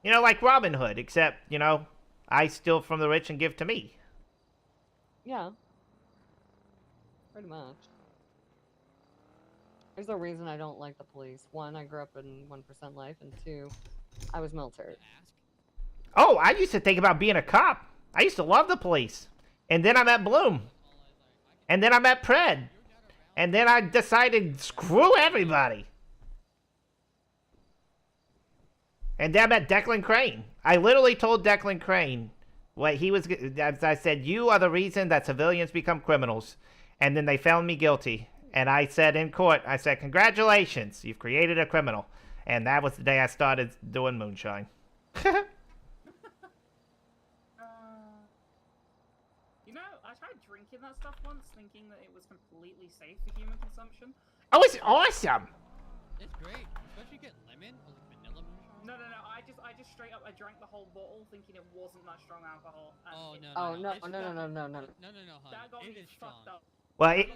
Like Robin Hood, except, I steal from the rich and give to me. Yeah. Pretty much. There's a reason I don't like the police. One, I grew up in 1% life, and two, I was military. Oh, I used to think about being a cop. I used to love the police. And then I met Bloom. And then I met Pred. And then I decided, screw everybody. And then I met Declan Crane. I literally told Declan Crane what he was. I said, you are the reason that civilians become criminals. And then they found me guilty. And I said in court, congratulations, you've created a criminal. And that was the day I started doing moonshine. I tried drinking that stuff once, thinking that it was completely safe for human consumption. Oh, it's awesome. It's great, especially get lemon or like vanilla moonshine. No. I just straight up, I drank the whole bottle, thinking it wasn't that strong alcohol. And Oh it, no! Oh, no! no, no, no, no, no. That got It me is strong. fucked up. Well, It's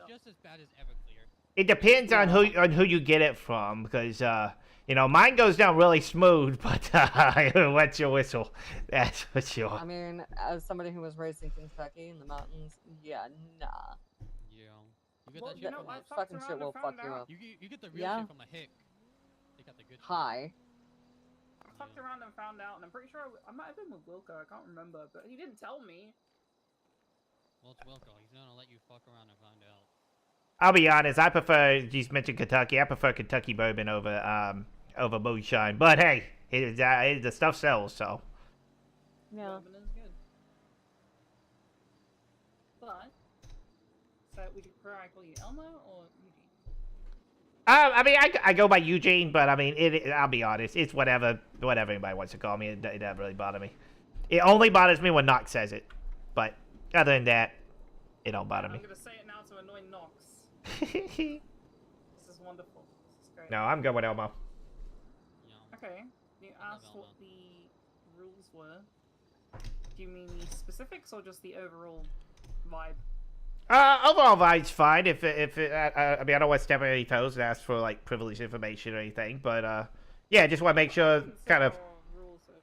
just as bad as Everclear. it depends on who you get it from, because mine goes down really smooth, but what's your whistle? That's for sure. I mean, as somebody who was raised in Kentucky in the mountains, yeah, nah. Yeah. You get Well, that you shit know, from I the, fucked Fucking around shit and will found fuck you out. up. you get the real Yeah. shit from the hick. They got the good shit. Hi. I fucked around and found out, and I'm pretty sure I might have been with Wilco, I can't remember, but he didn't tell me. Well, it's Wilco. He's gonna let you fuck around and find out. I'll be honest. I prefer. You mentioned Kentucky. I prefer Kentucky bourbon over moonshine. But hey, the stuff sells. So Yeah. Bourbon is good. would you prefer I call you Elmo or Eugene? I mean, I go by Eugene, but I mean, I'll be honest, it's whatever anybody wants to call me. It doesn't really bother me. It only bothers me when Nox says it, but other than that, it don't bother I'm me. gonna say it now to annoy Nox. This is wonderful. This is great. No, I'm good with Elmo. Yeah. Okay. You I love asked what Elmo. the rules were. Do you mean the specifics or just the overall vibe? Overall vibe's fine. I mean, I don't want to step on any toes and ask for like privileged information or anything, but yeah, just want to make sure, kind of. Rules are...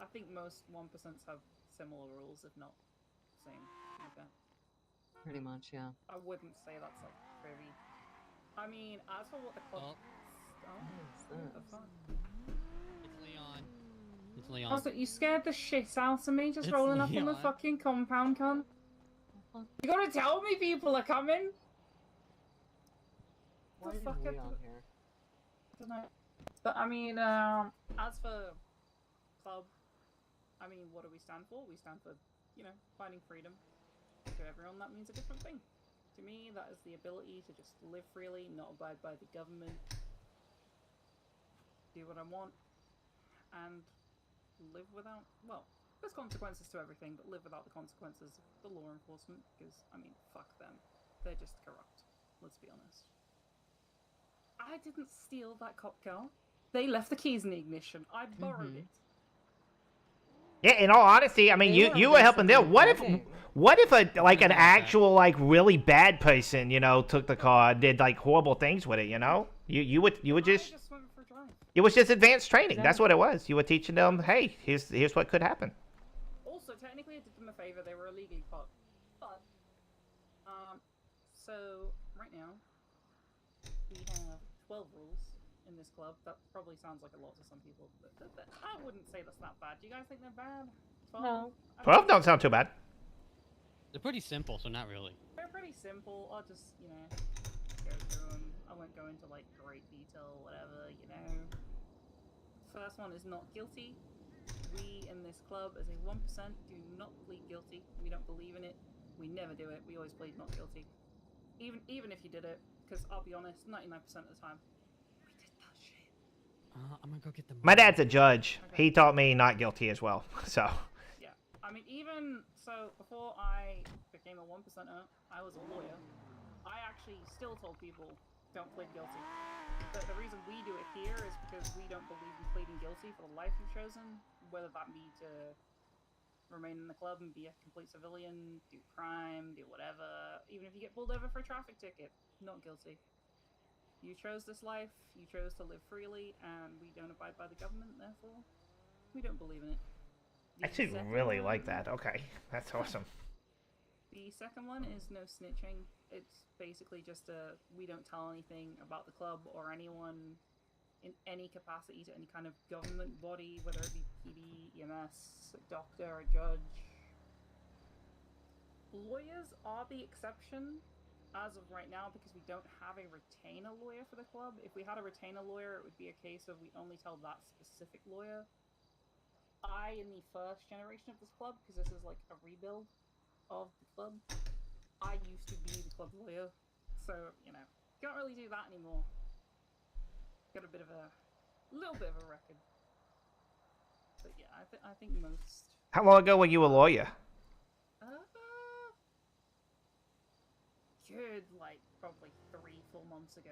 I think most 1% have similar rules, if not same. Like that. Pretty much, yeah. I wouldn't say that's like privy. I mean, as for what the club. Oh, What is The this? fuck? it's Leon. It's Leon. Also, you scared the shit out of me just It's rolling up on the Leon. fucking compound, cunt. What You gotta tell me people are coming! Why The is fuck Leon here? I don't know. But I mean, as for club, I mean, what do we stand for? We stand for, you know, finding freedom. To everyone, that means a different thing. To me, that is the ability to just live freely, not abide by the government, do what I want, and live without, well, there's consequences to everything, but live without the consequences of the law enforcement, because, I mean, fuck them. They're just corrupt. Let's be honest. I didn't steal that cop car. They left the keys in the ignition. I borrowed it. Yeah, in all honesty, I mean, They you were helping them. basically What if a like an Yeah, actual like really bad person, you know, took the car and did like horrible things with it, you know? You would I just just went for a drive. it was just advanced training. That's Yeah. what it was. You were teaching them, hey, here's what could happen. Also, technically, I did them a favor. They were illegally parked. But, so right now we have 12 rules in this club. That probably sounds like a lot to some people, but I wouldn't say that's that bad. Do you guys think they're bad? 12? No. 12 don't sound too bad. They're pretty simple, so not really. They're pretty simple. I'll just, you know, go through them. I won't go into like great detail, whatever, you know. First one is not guilty. We in this club, as a 1%, do not plead guilty. We don't believe in it. We never do it. We always plead not guilty. Even if you did it, because I'll be honest, 99% of the time, we did that shit. I'm gonna go get the. My dad's a judge. Okay. He taught me not guilty as well. So Yeah, I mean, even so, before I became a 1%er, I was a lawyer. I actually still told people, don't plead guilty. But the reason we do it here is because we don't believe in pleading guilty for the life you've chosen, whether that be to remain in the club and be a complete civilian, do crime, do whatever. Even if you get pulled over for a traffic ticket, not guilty. You chose this life, you chose to live freely, and we don't abide by the government, therefore, we don't believe in it. I The actually second really one- like that. Okay, that's awesome. The second one is no snitching. It's basically just we don't tell anything about the club or anyone in any capacity to any kind of government body, whether it be PD, EMS, a doctor, a judge. Lawyers are the exception as of right now because we don't have a retainer lawyer for the club. If we had a retainer lawyer, it would be a case of we only tell that specific lawyer. In the first generation of this club, because this is like a rebuild of the club, I used to be the club lawyer, so, you know, can't really do that anymore. Got a little bit of a record. But yeah, I think most... How long ago were you a lawyer? Good, like, probably 3-4 months ago.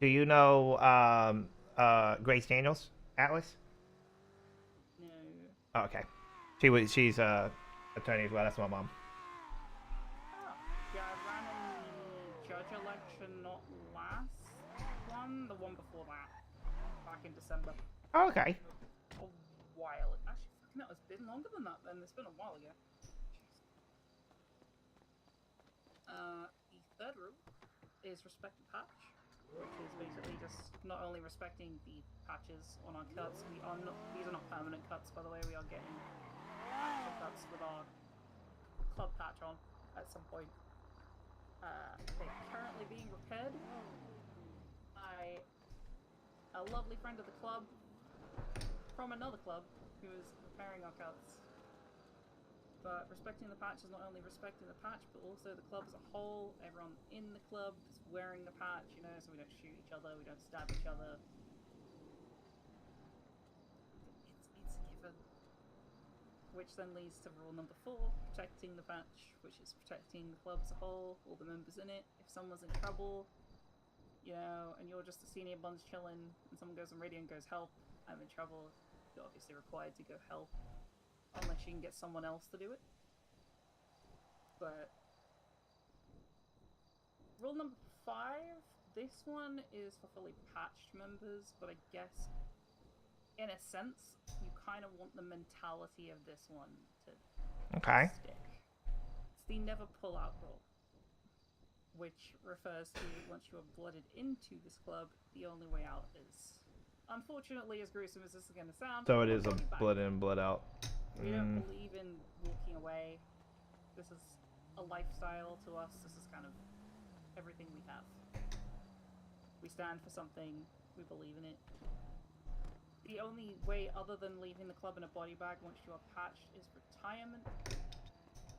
Do you know Grace Daniels, Atlas? No. Oh, okay. She's attorney as well. That's my mom. Oh, yeah, I ran in the judge election, not last one, the one before that, back in December. Oh, okay. A while. Actually, fucking hell, it's been longer than that then. It's been a while ago. The third rule is respect the patch, which is basically just not only respecting the patches on our cuts. These are not permanent cuts, by the way. We are getting actual cuts with our club patch on at some point. They're currently being repaired by a lovely friend of the club from another club who is repairing our cuts. But respecting the patch is not only respecting the patch, but also the club as a whole. Everyone in the club is wearing the patch, you know, so we don't shoot each other, we don't stab each other. It's a given. Which then leads to rule number 4, protecting the patch, which is protecting the club as a whole, all the members in it. If someone's in trouble, you know, and you're just a senior bunch chilling, and someone goes on radio and goes, help, I'm in trouble, you're obviously required to go help, unless you can get someone else to do it. But rule number 5, this one is for fully patched members, but I guess in a sense, you kind of want the mentality of this one to stick. It's the never pull out rule, which refers to once you are blooded into this club, the only way out is, unfortunately, as gruesome as this is going to sound, So it is a blood in, blood out. We don't believe in walking away. This is a lifestyle to us. This is kind of everything we have. We stand for something. We believe in it. The only way other than leaving the club in a body bag once you are patched is retirement.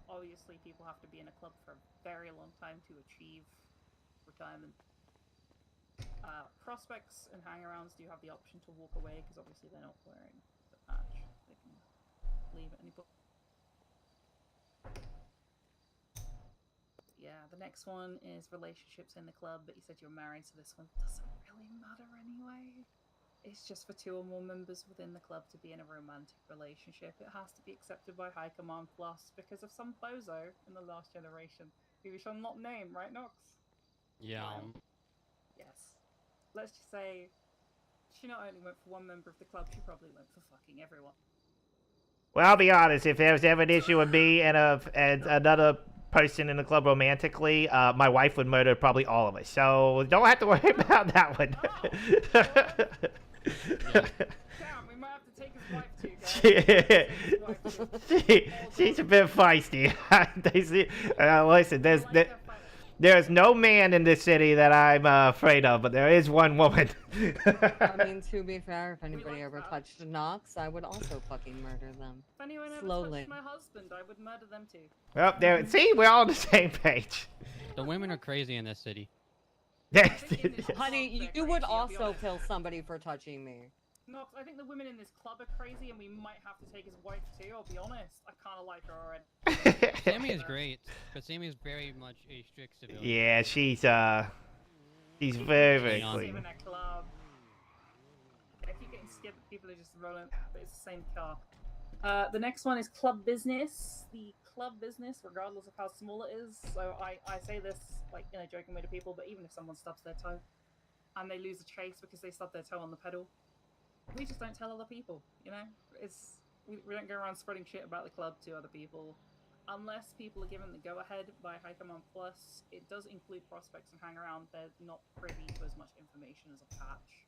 Obviously, people have to be in a club for a very long time to achieve retirement. Prospects and hangarounds do have the option to walk away because obviously they're not wearing the patch. They can leave at any point. Yeah, the next one is relationships in the club, but you said you're married, so this one doesn't really matter anyway. It's just for 2 or more members within the club to be in a romantic relationship. It has to be accepted by High Command Plus because of some bozo in the last generation, who we shall not name, right, Nox? Yeah. Yes. Let's just say she not only went for one member of the club, she probably went for fucking everyone. Well, I'll be honest. If there was ever an issue with me and another person in the club romantically, my wife would murder probably all of us. So don't have to worry about that one. Damn, we might have to take his wife too, guys. She's a bit feisty. Listen, there's no man in this city that I'm afraid of, but there is one woman. I mean, to be fair, if anybody ever touched Nox, I would also fucking murder them. If anyone ever Slowly. touched my husband, I would murder them too. Well, there. See, we're all on the same page. The women are crazy in this city. Honey, you would also kill somebody for touching me. No, I think the women in this club are crazy, and we might have to take his wife too. I'll be honest. I kind of like her already. Sammy is great, but Sammy is very much a strict civilian. Yeah, she's very, very clean. In a club. If you're getting scared, people are just rolling, but it's the same car. The next one is club business. The club business, regardless of how small it is. So I say this like in a joking way to people, but even if someone stubs their toe and they lose a chase because they stubbed their toe on the pedal, we just don't tell other people, you know? We don't go around spreading shit about the club to other people. Unless people are given the go-ahead by High Command Plus, it does include prospects and hang around. They're not privy to as much information as a patch.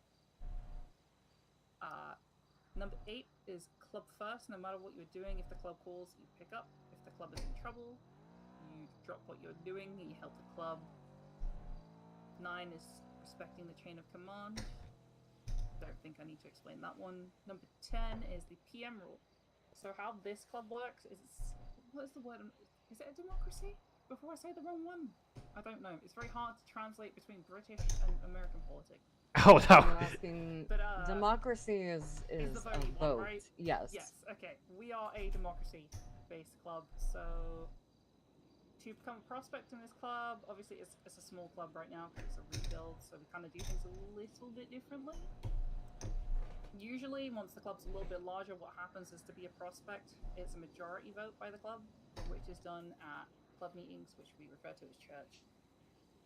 Number 8 is club first. No matter what you're doing, if the club calls, you pick up. If the club is in trouble, you drop what you're doing and you help the club. 9 is respecting the chain of command. Don't think I need to explain that one. Number 10 is the PM rule. So how this club works is, what is the word? Is it a democracy? Before I say the wrong one? I don't know. It's very hard to translate between British and American politics. Oh no. But, democracy is a vote. Right? Yes. Yes. Okay. We are a democracy-based club, so to become a prospect in this club, obviously it's a small club right now because it's a rebuild, so we kind of do things a little bit differently. Usually, once the club's a little bit larger, what happens is to be a prospect, it's a majority vote by the club, which is done at club meetings, which we refer to as church.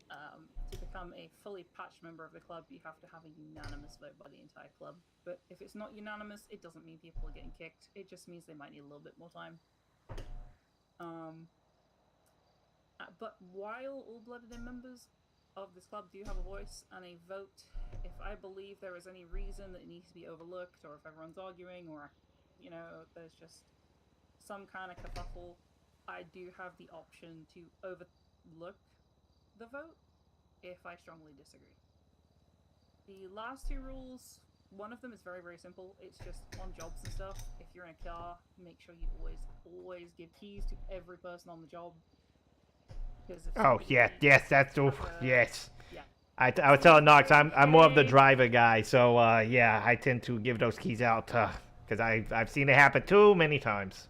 To become a fully patched member of the club, you have to have a unanimous vote by the entire club. But if it's not unanimous, it doesn't mean people are getting kicked. It just means they might need a little bit more time. But while all-blooded members of this club do have a voice and a vote, if I believe there is any reason that it needs to be overlooked, or if everyone's arguing, or, you know, there's just some kind of kerfuffle, I do have the option to overlook the vote if I strongly disagree. The last 2 rules One of them is very, very simple. It's just on jobs and stuff. If you're in a car, make sure you always give keys to every person on the job. Because if Oh, somebody yes, that's has oof, yes. yeah. I was telling Knox I'm more of the driver guy, so yeah, I tend to give those keys out because I've seen it happen too many times.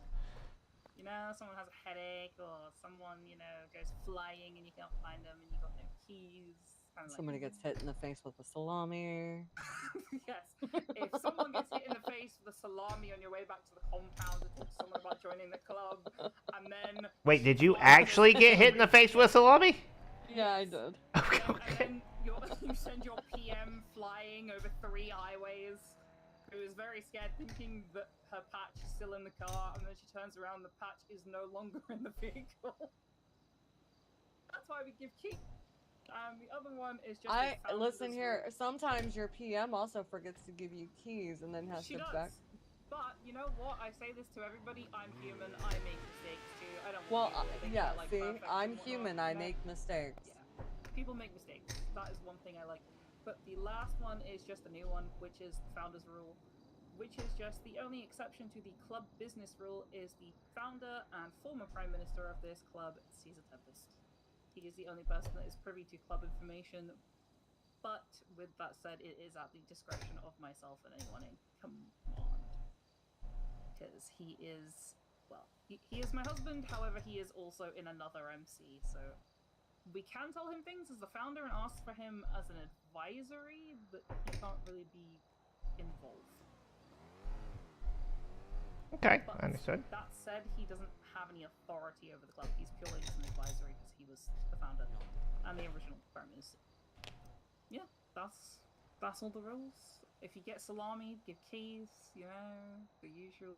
You know, someone has a headache, or someone, you know, goes flying and you can't find them and you got no keys. Kinda Somebody gets hit in the face with a salami. Yes. If someone gets hit in the face with a salami on your way back to the compound to talk to someone about joining the club, and then Wait, did you flies actually over get hit in the face with a salami? Yeah, I Yes. did. Okay. And then you send your PM flying over 3 highways, who is very scared, thinking that her patch is still in the car, and then she turns around, the patch is no longer in the vehicle. That's why we give keys. The other one is just. Listen here. Sometimes your PM also forgets to give you keys and then has She to does. back. But you know what? I say this to everybody. I'm human. I make mistakes too. I don't. Well, want people to think yeah. they're, like, See, perfect I'm and whatnot, human. you I know? make mistakes. Yeah, people make mistakes. That is one thing I like. But the last one is just a new one, which is the founder's rule, which is just the only exception to the club business rule is the founder and former prime minister of this club, Caesar Tempest. He is the only person that is privy to club information. But with that said, it is at the discretion of myself and anyone in command. Because he is, well, he is my husband, however, he is also in another MC, so we can tell him things as the founder and ask for him as an advisory, but he can't really be involved. Okay, But understood. that said, he doesn't have any authority over the club. He's purely just an advisory because he was the founder and the original prime minister. Yeah, that's all the rules. If you get salami, give keys, you know, the usual.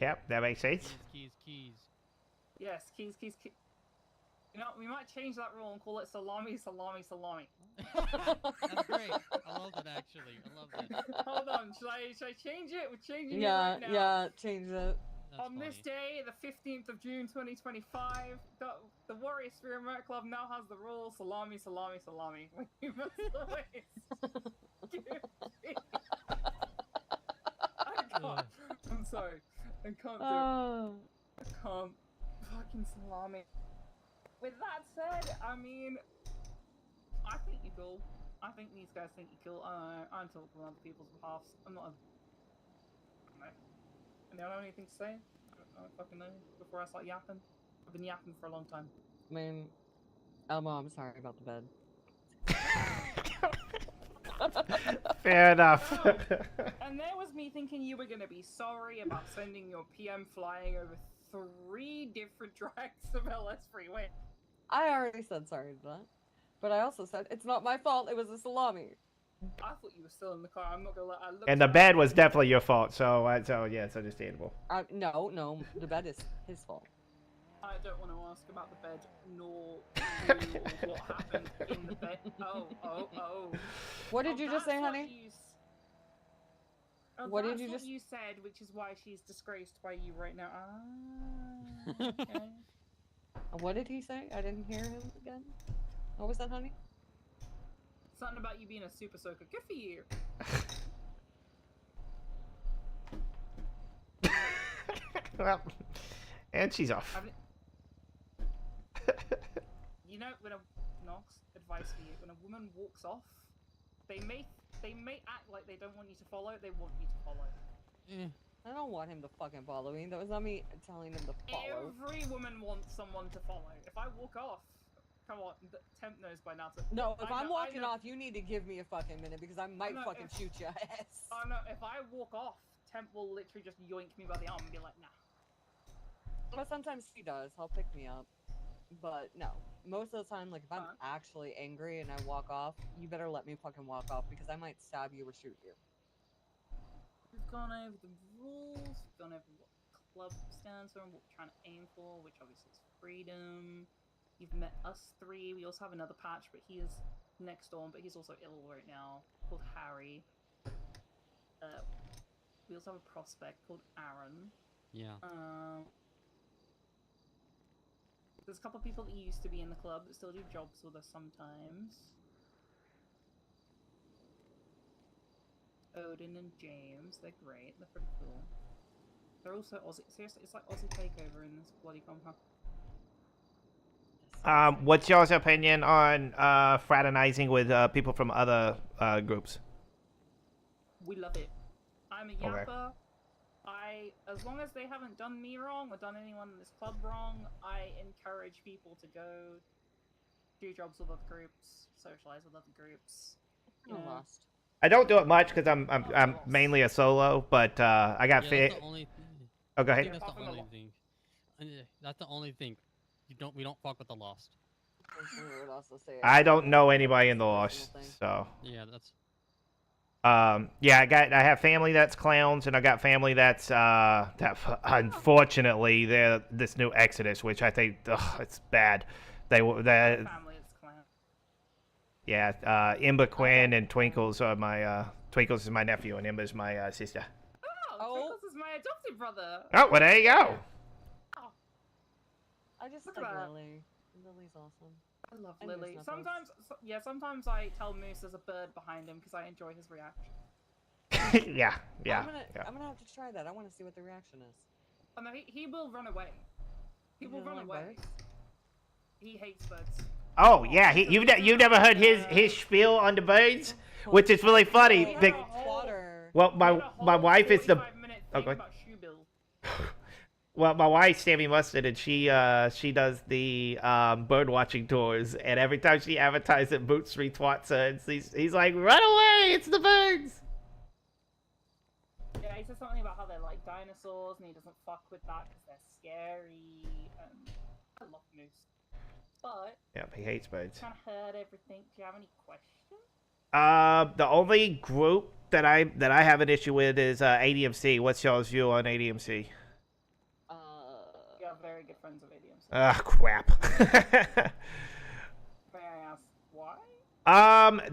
Yep, that makes sense. Keys. Yes, keys. You know, we might change that rule and call it salami. That's great. I love that, actually. I love that. Hold on, should I change it? We're changing it Yeah, right now. yeah. Change it. That's On this day, the 15th of June 2025, the Warrior Spirit Club now has the rule salami. We must always give keys. I can't. I'm sorry. I can't do it. Oh. I can't. Fucking salami. With that said, I mean, I think you're cool. I think these guys think you're cool. I'm talking on other people's behalf. I'm not a... I don't know. Anyone have anything to say? I don't fucking know. Before I start yapping. I've been yapping for a long time. I mean, Elmo, I'm sorry about the bed. Fair enough. Oh, and there was me thinking you were going to be sorry about sending your PM flying over 3 different tracks of LS Freeway. I already said sorry to that. But I also said it's not my fault. It was a salami. I thought you were still in the car. I'm not gonna lie. I looked And the around. bed was definitely your fault, so yeah, it's understandable. No, the bed is his fault. I don't want to ask about the bed, nor what happened in the bed. Oh. What did you just say, that's what honey? What did you just? You said, which is why she's disgraced by you right now. Ah, okay. What did he say? I didn't hear him again. What was that, honey? Something about you being a super soaker. Good for you. Well, and she's off. You know, when advice for you, when a woman walks off, they may act like they don't want you to follow. They want you to follow. I don't want him to fucking follow me. That was not me telling him to follow. Every woman wants someone to follow. If I walk off, come on, Temp knows by now. No, if I'm walking off, you need to give me a fucking minute because I might fucking shoot your ass. Oh no, if I walk off, Temp will literally just yoink me by the arm and be like, nah. Well, sometimes he does. He'll pick me up. But no, most of the time, like if I'm actually angry and I walk off, you better let me fucking walk off because I might stab you or shoot you. We've gone over the rules, we've gone over what club stands for and what we're trying to aim for, which obviously is freedom. You've met us 3. We also have another patch, but he is next door, but he's also ill right now, called Harry. We also have a prospect called Aaron. Yeah. There's a couple of people that used to be in the club that still do jobs with us sometimes. Odin and James. They're great. They're pretty cool. They're also Aussie. Seriously, it's like Aussie takeover in this bloody compound. What's y'all's opinion on fraternizing with people from other groups? We love it. I'm a yapper. As long as they haven't done me wrong or done anyone in this club wrong, I encourage people to go do jobs with other groups, socialize with other groups. I'm lost. I don't do it much because I'm mainly a solo, but I got that's the only thing. Oh, go I ahead. think that's the only thing. That's the only thing. We don't fuck with the Lost. I would also say I don't know anybody in the personal Lost, thing. so. Yeah, that's. Yeah, I have family that's clowns, and I got family that's unfortunately they're this new Exodus, which I think it's bad. They Family is clan. yeah, Ember Quinn and Twinkles are my Twinkles is my nephew and Ember's my sister. Oh, Twinkles is my adopted brother. Oh, well there you go. I just Look like at that. Lily. Lily's awesome. I love I miss Lily. Knuckles. Sometimes I tell Moose there's a bird behind him because I enjoy his reaction. yeah. I'm gonna have to try that. I want to see what the reaction is. Oh no, he will run away. He will doesn't run like away. birds? He hates birds. Oh yeah, you've never heard his spiel on the birds, which is really funny. We had Be- a whole- Water. well, we had a my whole wife is the 45-minute Oh, thing go ahead. about Shoebill. Well, my wife's Sammy Mustard, and she does the bird watching tours, and every time she advertises it, Boots retweets her, and he's like, "Run away! It's the birds!" Yeah, he says something about how they like dinosaurs, and he doesn't fuck with that because they're scary. I love Moose, but Yep, he hates birds. kind of heard everything. Do you have any questions? The only group that I have an issue with is ADMC. What's y'all's view on ADMC? You have very good friends of ADMC. Ugh, crap. May I ask why?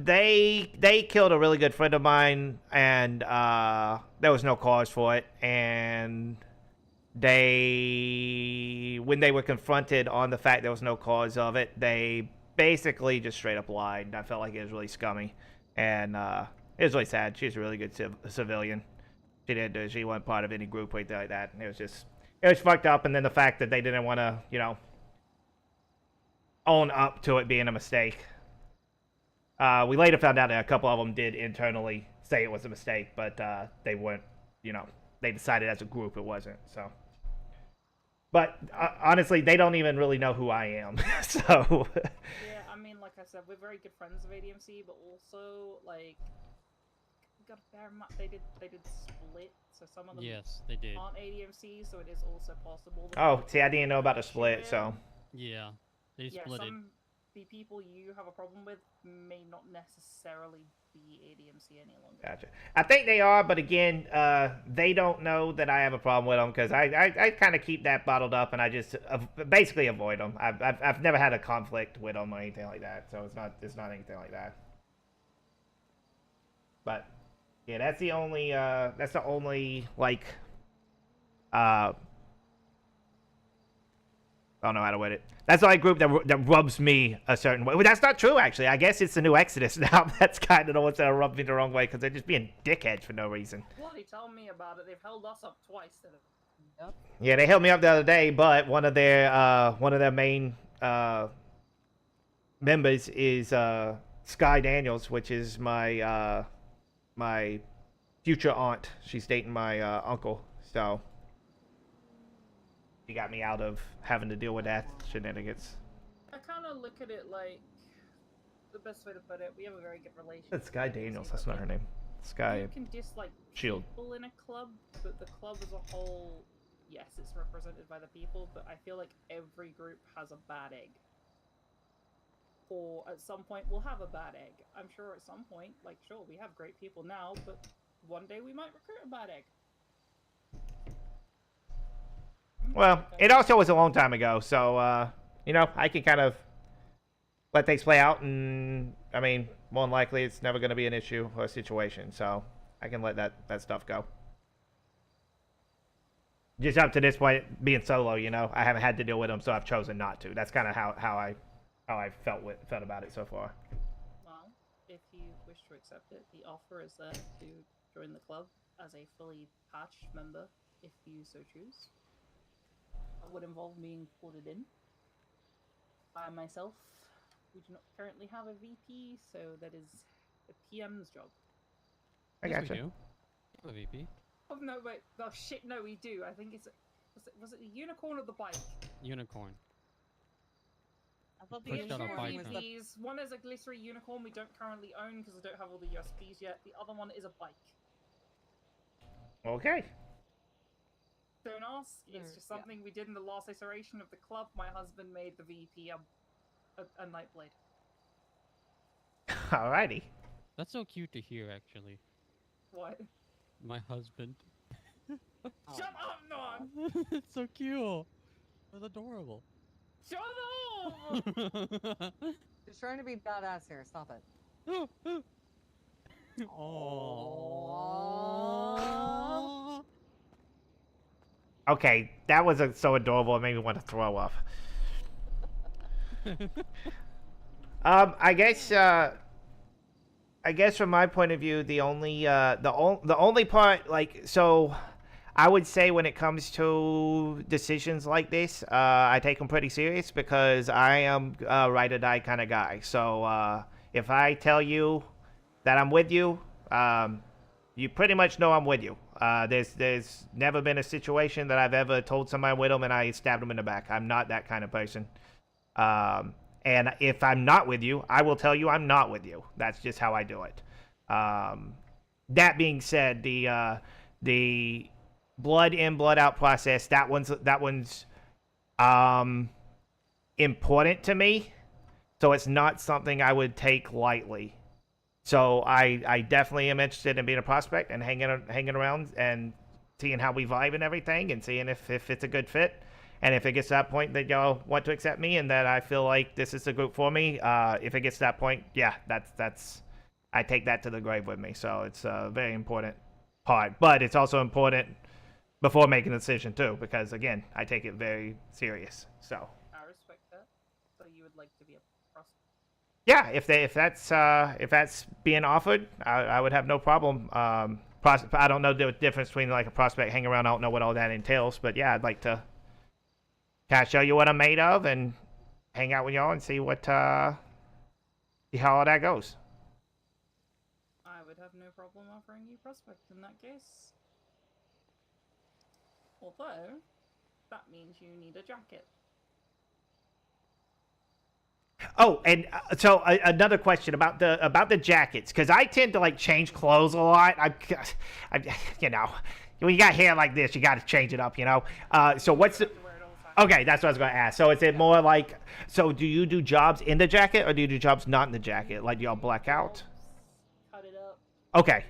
They killed a really good friend of mine, and there was no cause for it. And when they were confronted on the fact there was no cause of it, they basically just straight up lied. I felt like it was really scummy, and it was really sad. She was a really good civilian. She wasn't part of any group or anything like that. And it was fucked up. And then the fact that they didn't want to, own up to it being a mistake. We later found out that a couple of them did internally say it was a mistake, but they weren't, they decided as a group it wasn't, so. But honestly, they don't even really know who I am, so. Yeah, I mean, like I said, we're very good friends of ADMC, but also, like, we gotta bear in mind, they did split, so some of them Yes, they did. aren't ADMC, so it is also possible. that Oh, see, I didn't know about the split, so. Yeah, they Yeah, split it. the people you have a problem with may not necessarily be ADMC any longer. Gotcha. I think they are, but again, they don't know that I have a problem with them because I kind of keep that bottled up and I just basically avoid them. I've never had a conflict with them or anything like that, so it's not anything like that. But yeah, that's the only like I don't know how to word it. That's the only group that rubs me a certain way. Well, that's not true, actually. I guess it's the new Exodus now. That's kind of the ones that rub me the wrong way because they're just being dickheads for no reason. Bloody tell me about it. They've held us up twice today. Yep. Yeah, they held me up the other day, but one of their main members is Sky Daniels, which is my my future aunt. She's dating my uncle, so she got me out of having to deal with that shenanigans. I kind of look at it like the best way to put it. We have a very good relationship. That's Sky with ADMC, Daniels. That's but, not her name. Sky You can dislike Shield. people in a club, but the club as a whole, yes, it's represented by the people, but I feel like every group has a bad egg. Or at some point we'll have a bad egg. I'm sure at some point, like, sure, we have great people now, but one day we might recruit a bad egg. Well, it also was a long time ago, so I can kind of let things play out, and I mean, more than likely, it's never going to be an issue or a situation, so I can let that stuff go. Just up to this point, being solo, I haven't had to deal with them, so I've chosen not to. That's kind of how I felt about it so far. Well, if you wish wish to accept it, the offer is there to join the club as a fully patched member, if you so choose. That would involve being ported in. I myself, we do not currently have a VP, so that is the PM's job. I Yes, gotcha. we do. We have a VP. Oh no, wait, oh shit, no, we do. I think it's was it the unicorn or the bike? Unicorn. I thought the Pushed out a Two bike, unicorn was huh? the VPs. One is a glittery unicorn we don't currently own because I don't have all the USPs yet. The other one is a bike. Okay. Don't ask. It's just something we did in the last iteration of the club. My husband made the VP a Nightblade. Alrighty. That's so cute to hear, actually. What? My husband. Shut up, Non! It's so cute. That's adorable. Shut up! Just trying to be badass here. Stop it. Aww. Okay, that was so adorable. It made me want to throw up. I guess from my point of view, the only part, like, so I would say when it comes to decisions like this, I take them pretty serious because I am a ride or die kind of guy. So if I tell you that I'm with you, you pretty much know I'm with you. There's never been a situation that I've ever told somebody I'm with them and I stabbed them in the back. I'm not that kind of person. And if I'm not with you, I will tell you I'm not with you. That's just how I do it. That being said, the blood in, blood out process, that one's important to me. So it's not something I would take lightly. So I definitely am interested in being a prospect and hanging around and seeing how we vibe and everything and seeing if it's a good fit. And if it gets to that point that y'all want to accept me and that I feel like this is a group for me, if it gets to that point, yeah, that's I take that to the grave with me. So it's a very important part. But it's also important before making a decision too, because again, I take it very serious. So I respect that. So you would like to be a prospect? yeah, if that's being offered, I would have no problem. I don't know the difference between like a prospect hanging around. I don't know what all that entails, but yeah, I'd like to kind of show you what I'm made of and hang out with y'all and see what see how all that goes. I would have no problem offering you prospect in that case. Although, that means you need a jacket. Oh, and so another question about the jackets, because I tend to like change clothes a lot. I you know, when you got hair like this, you got to change it up, you know. So what's the? To wear it all the time. Okay, that's what I was going to ask. So is it more like, so do you do jobs in the jacket or do you do jobs not in the jacket? Like, do y'all black out? Cut it up. Okay,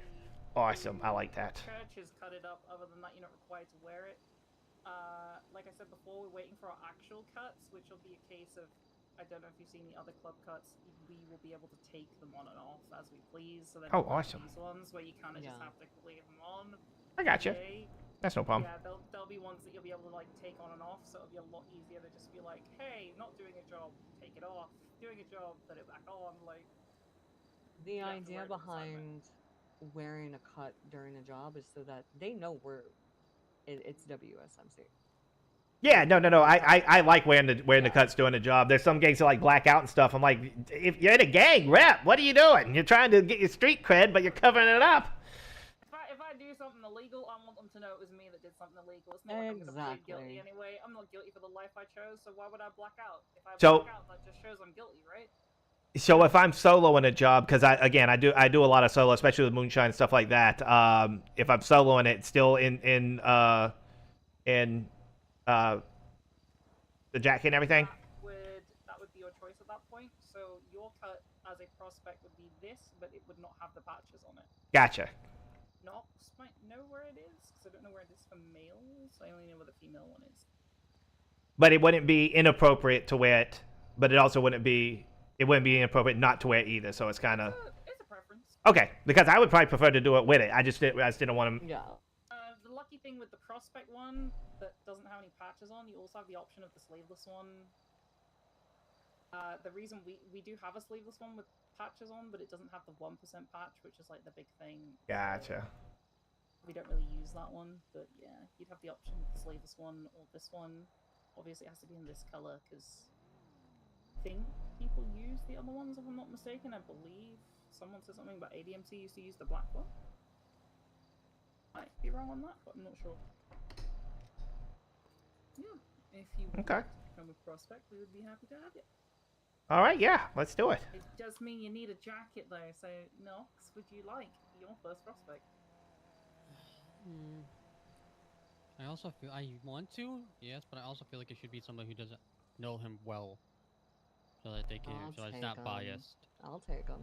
awesome. I like that. Churches cut it up. Other than that, you're not required to wear it. Like I said before, we're waiting for our actual cuts, which will be a case of, I don't know if you've seen the other club cuts. We will be able to take them on and off as we please. So then Oh, awesome. These ones where you kind of just have to leave them on. I gotcha. Okay. That's no problem. Yeah, there'll be ones that you'll be able to like take on and off, so it'll be a lot easier to just be like, hey, not doing a job, take it off. Doing a job, put it back on. Like The you have to idea wear it on assignment. behind wearing a cut during a job is so that they know it's WSMC. Yeah, no. I like wearing the cuts doing the job. There's some gangs that like black out and stuff. I'm like, if you're in a gang, rep, what are you doing? You're trying to get your street cred, but you're covering it up. If I do something illegal, I want them to know it was me that did something illegal. It's not like I'm gonna plead guilty anyway. I'm not guilty for the life I chose, so why would I black out? If I So- black out, that just shows I'm guilty, right? So if I'm soloing a job, because I do a lot of solo, especially with moonshine and stuff like that. If I'm soloing it, still in the jacket and everything. That would be your choice at that point. So your cut as a prospect would be this, but it would not have the patches on it. Gotcha. Nox might know where it is, because I don't know where it is for males. I only know where the female one is. But it wouldn't be inappropriate to wear it, but it also wouldn't be inappropriate not to wear it either. So it's kind of It's a preference. okay, because I would probably prefer to do it with it. I just didn't want to. Yeah. The lucky thing with the prospect one that doesn't have any patches on, you also have the option of the sleeveless one. The reason we do have a sleeveless one with patches on, but it doesn't have the 1% patch, which is like the big thing. Gotcha. We don't really use that one, but yeah, you'd have the option of the sleeveless one or this one. Obviously, it has to be in this color because I think people use the other ones, if I'm not mistaken. I believe someone said something about ADMC used to use the black one. Might be wrong on that, but I'm not sure. Yeah, if you would Okay. like to become a prospect, we would be happy to have you. All right, yeah, let's do it. It does mean you need a jacket though, so Nox, would you like your first prospect? I also feel I want to, yes, but I also feel like it should be somebody who doesn't know him well, so that they can, I'll so it's take not 'em. biased. I'll take them.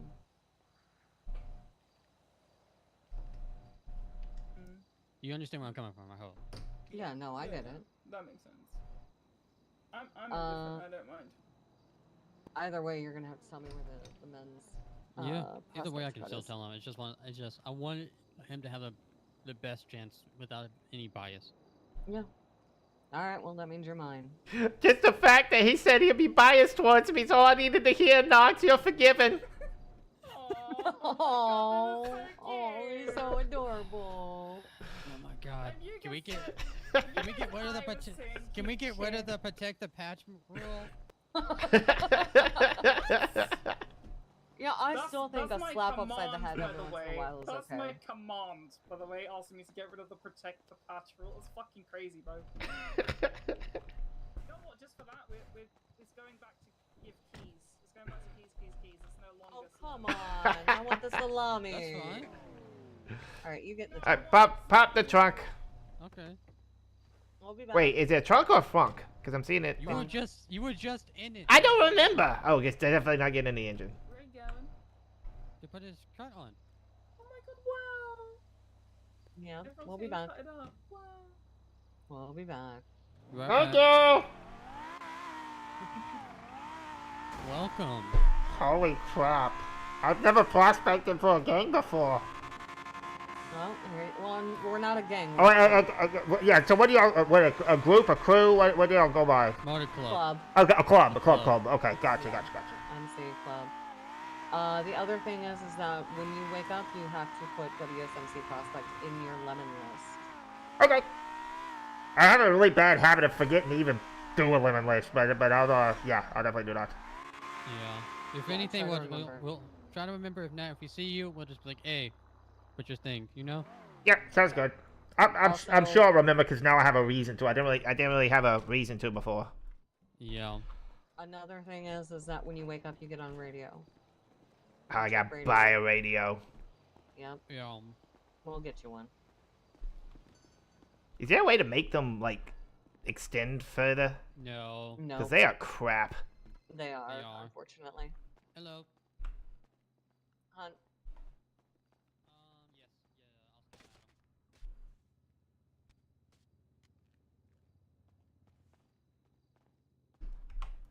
You understand where I'm coming from, I hope. Yeah, no, I get yeah, it. That makes sense. I'm indifferent, I don't mind. Either way, you're gonna have to tell me where the men's. Yeah. Either way, I prospect can cut still is. tell him. It's just I want him to have the best chance without any bias. Yeah. All right. Well, that means you're mine. Just the fact that he said he'd be biased towards me is all I needed to hear, Knox. You're forgiven. Oh, he's so adorable. Oh my God! And you Can we just get can we get rid of the I was saying can we cute get rid of shit. the protect the patch rule? Yeah, I still think a my slap upside the command, head by every the once way. in a while is That's okay. my command, by the way, asking me to get rid of the protect the patch rule. It's fucking crazy, bro. You know what? Just for that, it's going back to give keys. It's going back to keys. It's no Oh, longer. come on. I want the salami. That's fine. All right, you get the. Alright, pop the trunk. Okay. We'll be back. Wait, is it a trunk or a frunk? Because I'm seeing it. You were just in it. I don't remember. Oh, it's definitely not getting in the engine. Where are you going? To put his cut on. Oh my god! Wow. Yeah, Everyone's we'll be getting back. cutted up. Wow. We'll be back. Right Thank back. you. Welcome. Holy crap. I've never prospected for a gang before. Well, we're not a gang. Oh, yeah, so what do y'all, what, a group, a crew, what do y'all go by? Motor club. Club. Okay, a club. Okay, gotcha. MC club. The other thing is that when you wake up, you have to put WSMC prospect in your lemon list. Okay. I have a really bad habit of forgetting to even do a lemon list, but I'll, yeah, I'll definitely do that. Yeah. If Yeah, anything, try to we'll remember. try to remember. If not, if we see you, we'll just be like, hey, what's your thing? You know? Yeah, sounds good. I'm Also- sure I'll remember because now I have a reason to. I didn't really have a reason to before. Yeah. Another thing is that when you wake up, you get on radio. I got Radio. buy a radio. Yep, Yeah. we'll get you one. Is there a way to make them like extend further? No. No, Because they are crap. they are, They are. unfortunately. Hello. Hunt. Yes.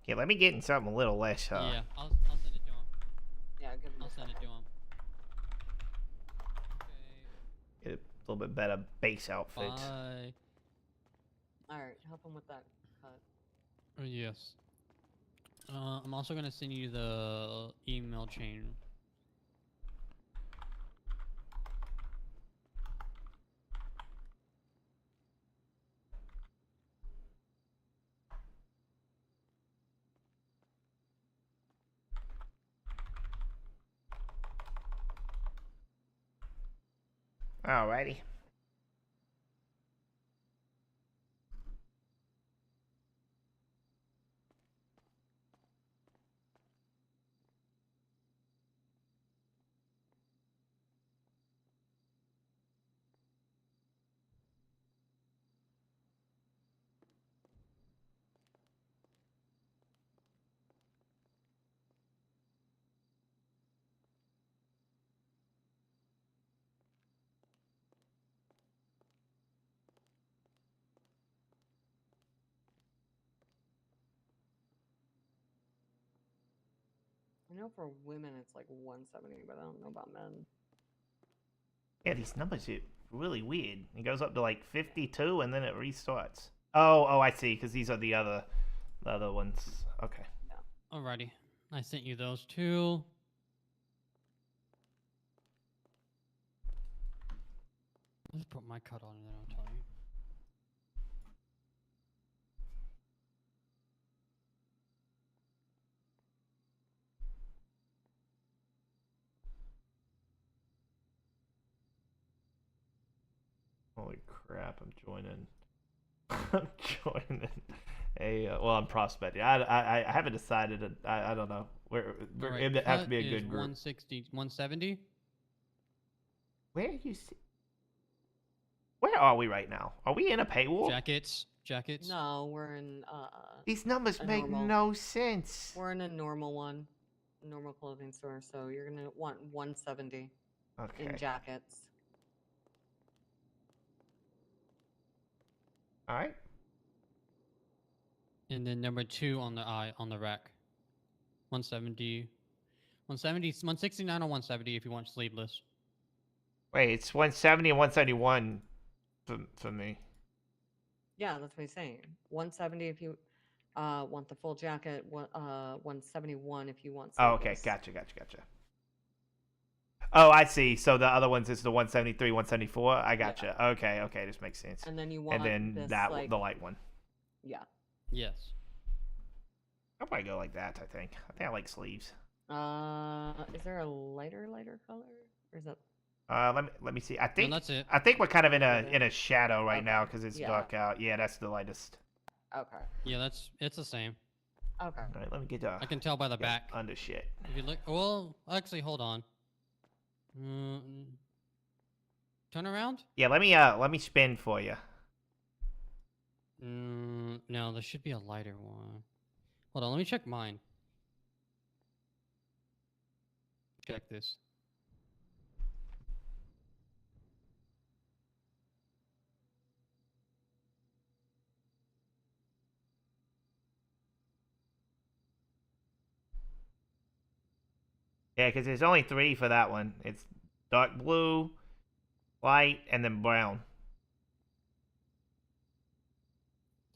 Yeah. Yeah, let me get in something a little less. Yeah. I'll send it to him. Yeah, give him I'll a send it second. to him. Get a little bit better base outfit. Okay. Bye. Alright, help him with that cut. Yes. I'm also gonna send you the email chain. Alrighty. I know for women it's like 170, but I don't know about men. Yeah, these numbers are really weird. It goes up to like 52 and then it restarts. Oh, I see. Because these are the other ones. Okay. Alrighty. I sent you those two. Let's put my cut on and then I'll tell you. Holy crap! I'm joining. I'm joining a. Well, I'm prospecting. I haven't decided. I don't know. Alright, It has to cut be a is good group. 160, 170. Where are you? Where are we right now? Are we in a paywall? Jackets. No, we're in These numbers a make normal. no sense. We're in a normal one, normal clothing store. So you're gonna want 170 Okay. in jackets. All right. And then number 2 on the rack. 170. 170, 169 or 170 if you want sleeveless. Wait, it's 170 and 171 for me. Yeah, that's what he's saying. 170 if you want the full jacket. 171 if you want. Oh, okay. sleeveless. Gotcha. Oh, I see. So the other ones is the 173, 174. I gotcha. Yeah. Okay, this makes sense. And then you want And then this, that like, the light one. yeah. Yes. I'll probably go like that. I think I like sleeves. Is there a lighter color, or is that? Let me see. I think that's it. I think we're kind of in Okay. a shadow right Okay. now because it's Yeah. dark out. Yeah, that's the lightest. Okay. Yeah, it's the same. Okay. All right, let me get I can tell by the back. under shit. If you look, well, actually, hold on. Turn around. Yeah, let me spin for you. No, there should be a lighter one. Hold on, let me check mine. Check this. Yeah, because there's only 3 for that one. It's dark blue, light, and then brown.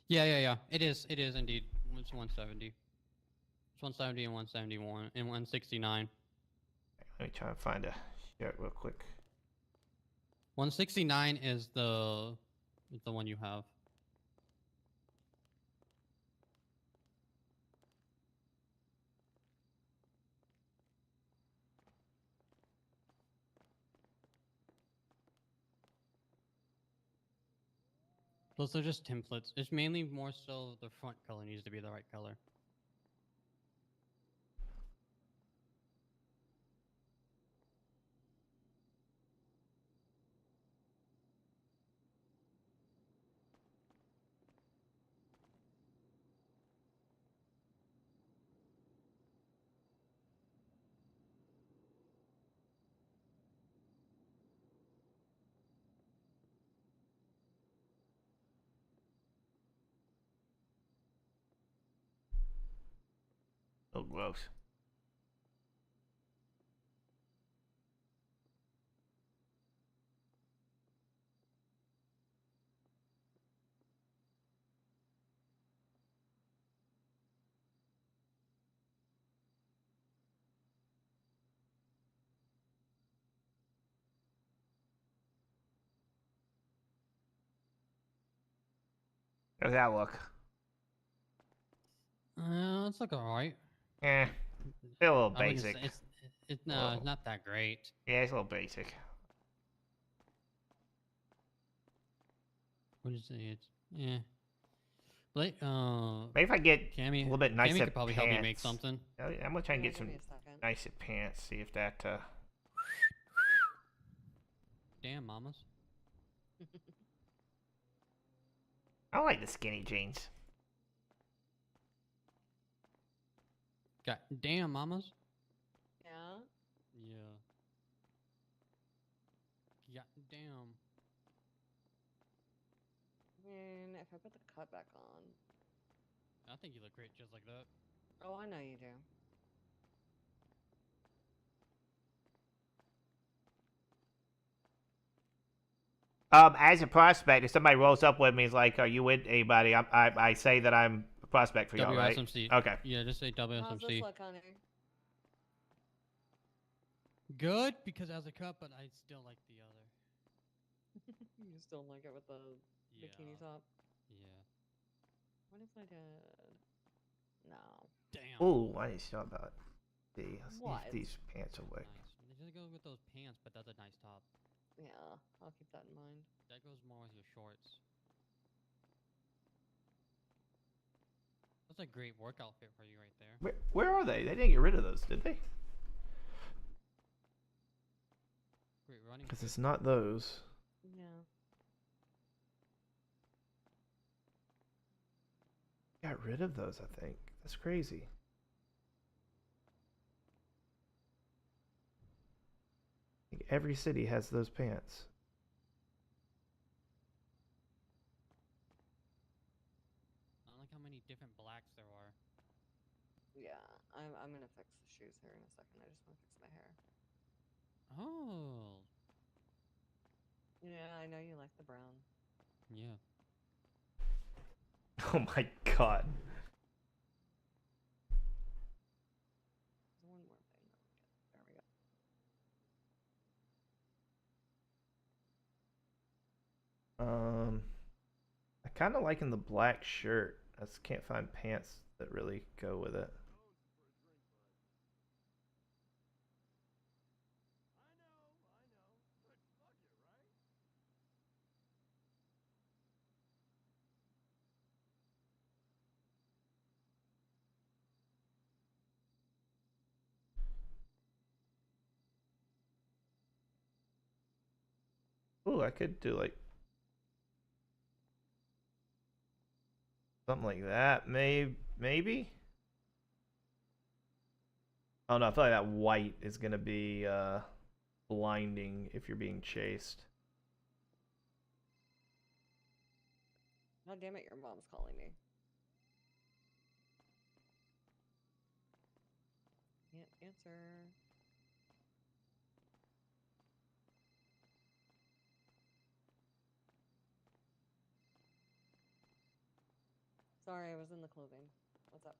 Yeah. It is indeed. It's 170. It's 170 and 171 and 169. Let me try and find a shirt real quick. 169 is the one you have. Those are just templates. It's mainly more so the front color needs to be the right color. Oh, gross. How's that look? It's like alright. Eh, feel a little I wouldn't say- basic. It's no, Whoa. it's not that great. Yeah, it's a little basic. What is it? It's Blake, Maybe if I get Cammy, a little bit nicer Cammy could probably help you make pants. something. I'm gonna try and Yeah, get give some me a second. nicer pants. See if that. Damn, mamas. I like the skinny jeans. God damn, mamas. Yeah. Yeah. God damn. I mean, if I put the cut back on. I think you look great just like that. Oh, I know you do. As a prospect, if somebody rolls up with me, is like, "Are you with anybody?" I say that I'm prospect for y'all, right? WSMC. Okay. Yeah, just say How's this WSMC. look, honey? Good, because as a cup, but I still like the other. You just don't like it with the bikini top? Yeah. What if I did? No. Damn. Ooh, I didn't know about these. What? These pants will work. Nice. Just go with those pants, but that's a nice top. Yeah, I'll keep that in mind. That goes more with your shorts. That's a great work outfit for you right there. Where are they? They didn't get rid of those, did they? Great running. Because fit. it's not those. Yeah. Got rid of those, I think. That's crazy. I think every city has those pants. I don't like how many different blacks there are. Yeah, I'm gonna fix the shoes here in a second. I just want to fix my hair. Oh. Yeah, I know you like the brown. Yeah. Oh my god. There's one more thing. There we go. I kind of liking the black shirt. I just can't find pants that really go with it. Ooh, I could do like something like that, maybe. Oh no, I feel like that white is gonna be blinding if you're being chased. God damn it, your mom's calling me. Can't answer. Sorry, I was in the clothing. What's up?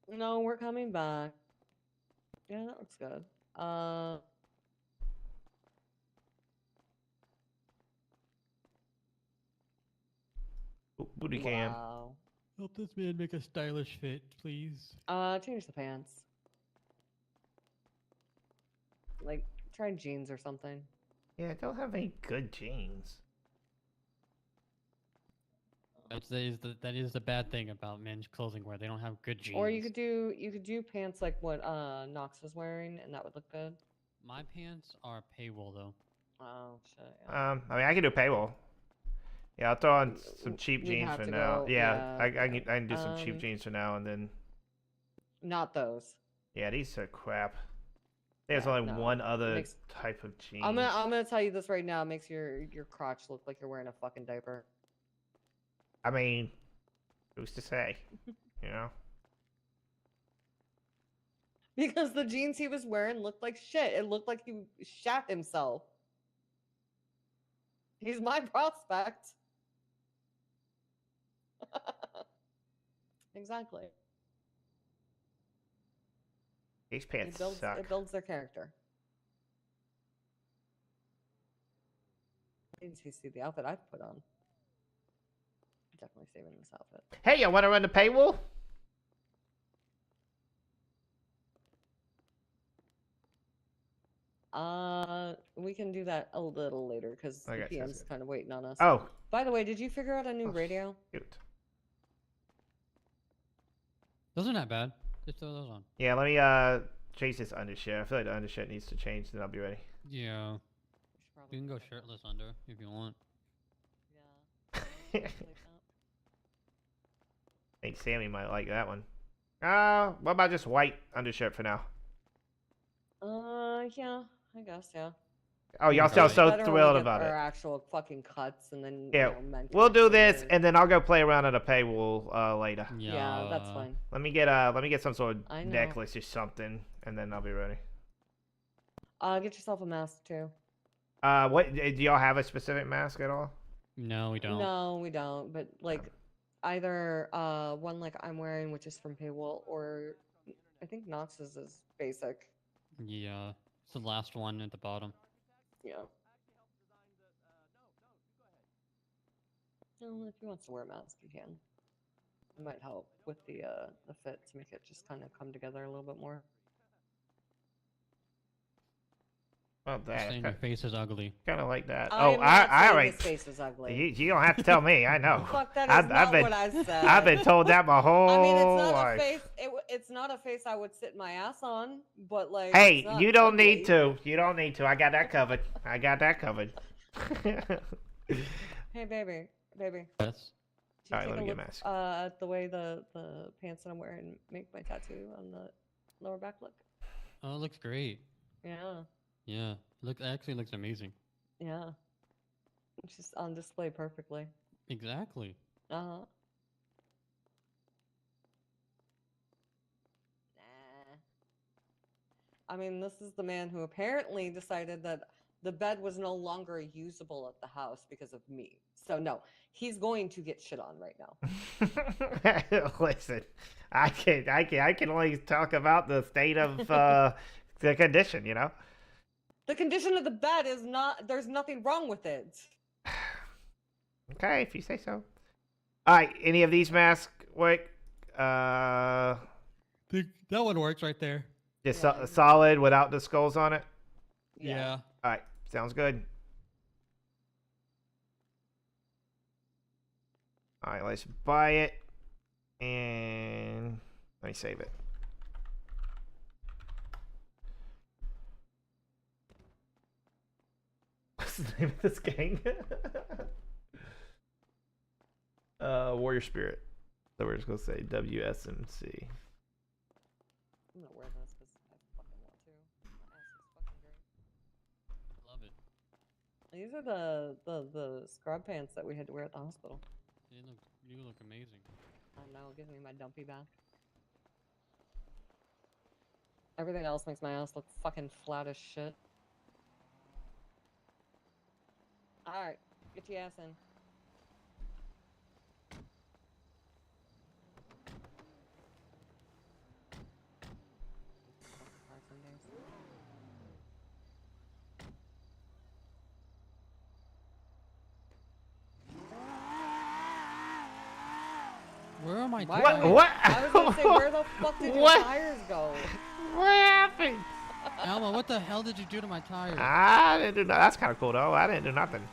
No, we're coming back. Yeah, that looks good. Ooh, booty cam. Wow. Help this man make a stylish fit, please. Change the pants. Like, try jeans or something. Yeah, I don't have any good jeans. That is the bad thing about men's clothing wear. They don't have good jeans. Or you could do pants like what Nox is wearing, and that would look good. My pants are paywall though. Oh shit. Yeah. I mean, I can do paywall. Yeah, I'll throw on some cheap We'd jeans have for to now. go- Yeah, yeah, I can do some cheap Um, jeans for now, and then Not those. yeah, these are crap. There's Yeah, only no, one it other makes- type of jeans. I'm gonna tell you this right now. It makes your crotch look like you're wearing a fucking diaper. I mean, who's to say? You know? Because the jeans he was wearing looked like shit. It looked like he shat himself. He's my prospect. Exactly. These pants It suck. builds their character. I didn't see the outfit I've put on. Definitely saving this outfit. Hey, you want to run the paywall? We can do that a little later because Okay, the sounds PM's good. kind of waiting on us. Oh, By the way, did you figure out a new Oh, radio? shoot. Those are not bad. Just throw those on. Yeah, let me change this undershirt. I feel like the undershirt needs to change, then I'll be ready. Yeah. We should probably You can go put that on. shirtless under if you want. Yeah. I Like that. think Sammy might like that one. What about just white undershirt for now? Yeah, I guess, yeah. Oh, y'all Better still so Better when we thrilled get about our it. actual fucking cuts, and then Yeah, you know, men can we'll do actually this, wear- and then I'll go play around on a paywall later. Yeah, that's fine. Let me get some sort I of know. necklace or something, and then I'll be ready. Get yourself a mask too. What do y'all have a specific mask at all? No, we don't. No, we don't. But like either one like I'm wearing, which is from Paywall, or I think Knox's is basic. Yeah, it's the last one at the bottom. Yeah. Well, if he wants to wear a mask, he can. It might help with the fit to make it just kind of come together a little bit more. Well, that Saying your face is ugly. kind of like that. I Oh, am not I saying already. his face is ugly. You don't have to tell me. I know. Fuck, that I've is not been, what I said. I've been told that my whole I mean, it's not life. a face. It's not a face I would sit my ass on, but like. Hey, it's not you don't ugly. need to. You don't need to. I got that covered. I got that covered. Hey, baby. Yes. Did you Alright, take let a me get look, mask. at the way the pants that I'm wearing make my tattoo on the lower back look? Oh, it looks great. Yeah, Yeah, actually looks amazing. yeah. It's just on display perfectly. Exactly. Uh-huh. Nah. I mean, this is the man who apparently decided that the bed was no longer usable at the house because of me. So no, he's going to get shit on right now. Listen, I can only talk about the state of the condition, you know. The condition of the bed is not. There's nothing wrong with it. Okay, if you say so. All right, any of these masks work? That one works right there. Just Yeah. solid without the skulls on it. Yeah. All right, sounds good. All right, let's buy it, and let me save it. What's the name of this gang? Warrior Spirit. So we're just gonna say WSMC. I'm gonna wear this because I fucking want to. My ass is fucking great. Love it. These are the scrub pants that we had to wear at the hospital. You look amazing. I know, give me my dumpy back. Everything else makes my ass look fucking flat as shit. Alright, get your ass in. Where are my Why What? are we- What? I was gonna say, where the fuck did your What? tires go? What happened? Alma, what the hell did you do to my tires? I didn't do nothing. That's kind of cool though. I didn't do nothing.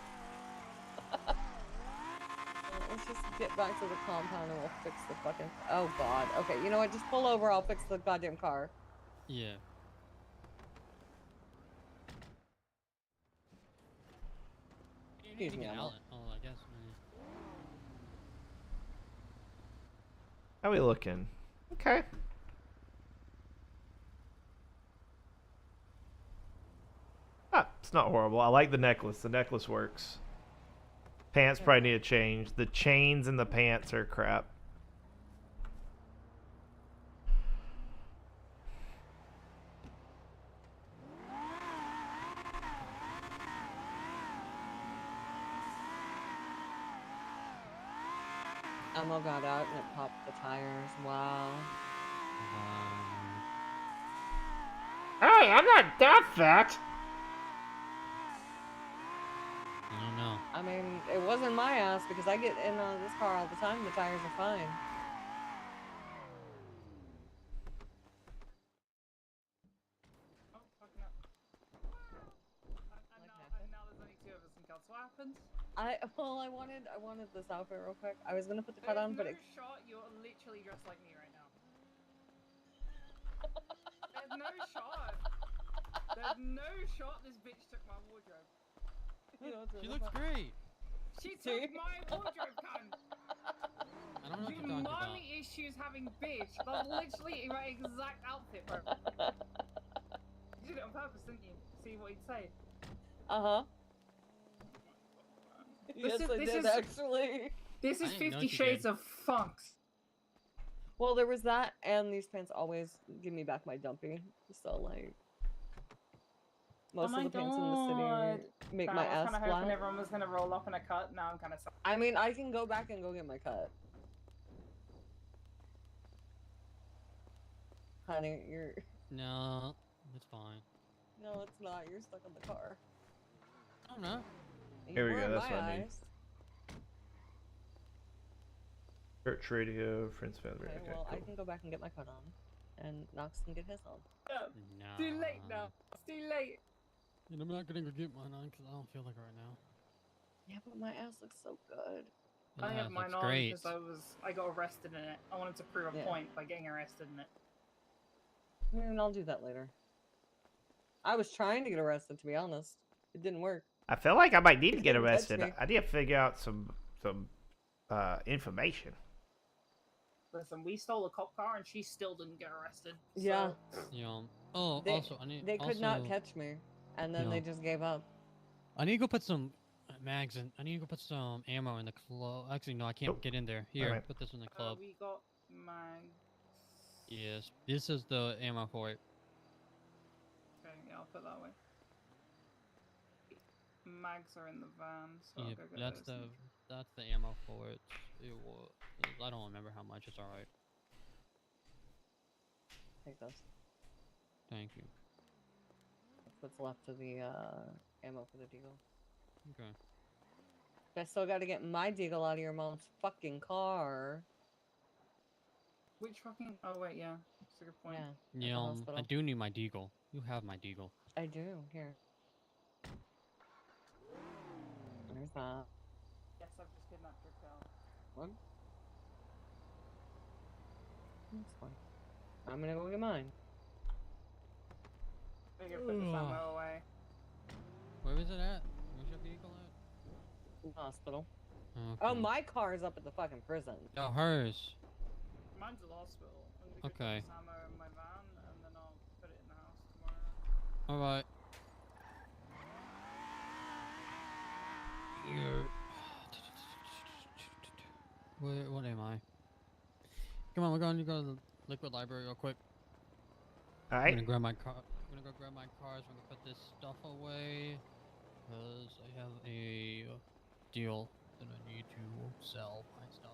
Let's just get back to the compound and we'll fix the fucking. Oh god. Okay, you know what? Just pull over. I'll fix the goddamn car. Yeah. Excuse me, Alma. Oh, I guess. How we looking? Okay. Ah, it's not horrible. I like the necklace. The necklace works. Pants probably need a change. The chains in the pants are crap. Ammo got out and it popped the tires. Wow. Hey, I'm not that fat. I don't know. I mean, it wasn't my ass because I get in on this car all the time and the tires are fine. Oh, fucking up. And now there's only two of us in God's. What happened? I wanted this outfit real quick. I was gonna put the cut There's on, but no it, shot. You're literally dressed like me right now. There's no shot. There's no shot. This bitch took my wardrobe. you know, it's She really looks fun. great. She See? took my wardrobe, cunt. I don't know what You you're talking about. mommy issues having bitch. That's literally my exact outfit, bro. You did it on purpose, didn't you? See what he'd say. Uh-huh. Yes, is- I this did is- actually. This I is didn't know 50 she Shades did. of Funks. Well, there was that, and these pants always give me back my dumpy. So, like, Most my of the paints in the God. city make Damn, my I was ass kind of hoping flat. everyone was gonna roll up in a cut. Now I'm kind of sad. I mean, I can go back and go get my cut. Honey, you're... No, it's fine. No, it's not. You're stuck in the car. Oh no. You Here we were go, in that's my what I need. eyes. Church radio, friends, family. Okay, Okay, well, cool. I can go back and get my cut on. And Knox can get his on. No, No. it's too late now. It's too late. And I'm not gonna go get mine on because I don't feel like it right now. Yeah, but my ass looks so good. I Yeah, have mine looks on great. because I got arrested in it. I wanted to prove a Yeah. point by getting arrested in it. And I'll do that later. I was trying to get arrested, to be honest. It didn't work. I feel like I might need to get Couldn't catch arrested. me. I need to figure out some information. Listen, we stole a cop car and she still didn't get arrested. Yeah. So, Yeah. Oh, They- also I need. They could not also- catch me. And then Yeah. they just gave up. I need to go put some mags in. I need to go put some ammo in the club. Actually, no, I can't Oh, get in there. Here, alright. put this in the club. we got mags. Yes, this is the ammo for it. Okay, yeah, I'll put that away. Mags are in the van, so I'll Yep, go get that's those. that's the ammo for it. It was. I don't remember how much. It's all right. Take those. Thank you. That's what's left of the ammo for the deagle. Okay. I still gotta get my deagle out of your mom's fucking car. Which fucking? Oh wait, yeah, that's a good point. Yeah. at the Yeah, I hospital. do need my deagle. You have my deagle. I do. Here. There's that. Yes, I've just kidnapped your child. One. That's fine. I'm gonna go get mine. I'm gonna put this ammo away. Where is it at? Where's your vehicle at? Hospital. Okay. Oh, my car is up at the fucking prison. No, hers. Mine's at the hospital. I'm gonna go Okay. put this ammo in my van and then I'll put it in the house tomorrow. All right. Here. What am I? Come on, we're going to go to the liquid library real quick. All I'm right. gonna grab my car. I'm gonna go grab my cars. I'm gonna put this stuff away because I have a deal that I need to sell my stuff.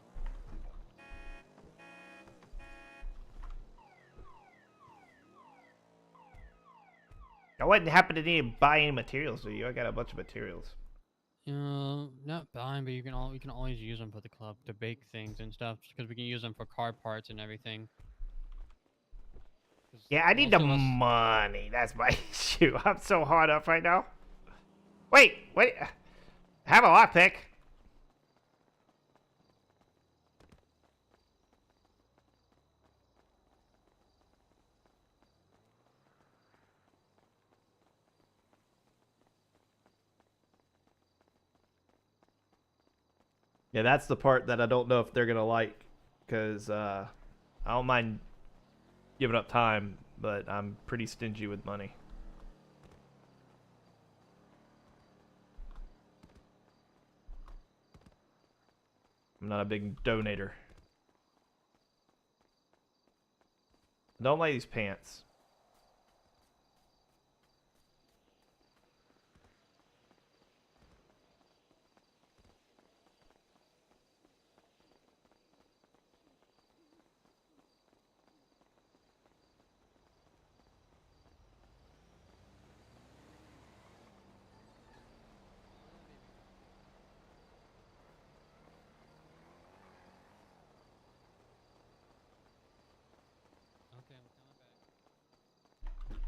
I wouldn't happen to need to buy any materials, do you? I got a bunch of materials. Not buying, but we can always use them for the club to bake things and stuff because we can use them for car parts and everything. 'Cause Yeah, I need the most of us- money. That's my issue. I'm so hard up right now. Wait. Have a lockpick. Yeah, that's the part that I don't know if they're gonna like, because I don't mind giving up time, but I'm pretty stingy with money. I'm not a big donator. I don't like these pants. Okay, I'm coming back.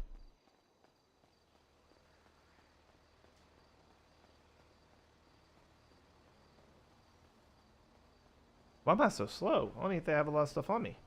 Why am I so slow? I don't even think I have a lot of stuff on me.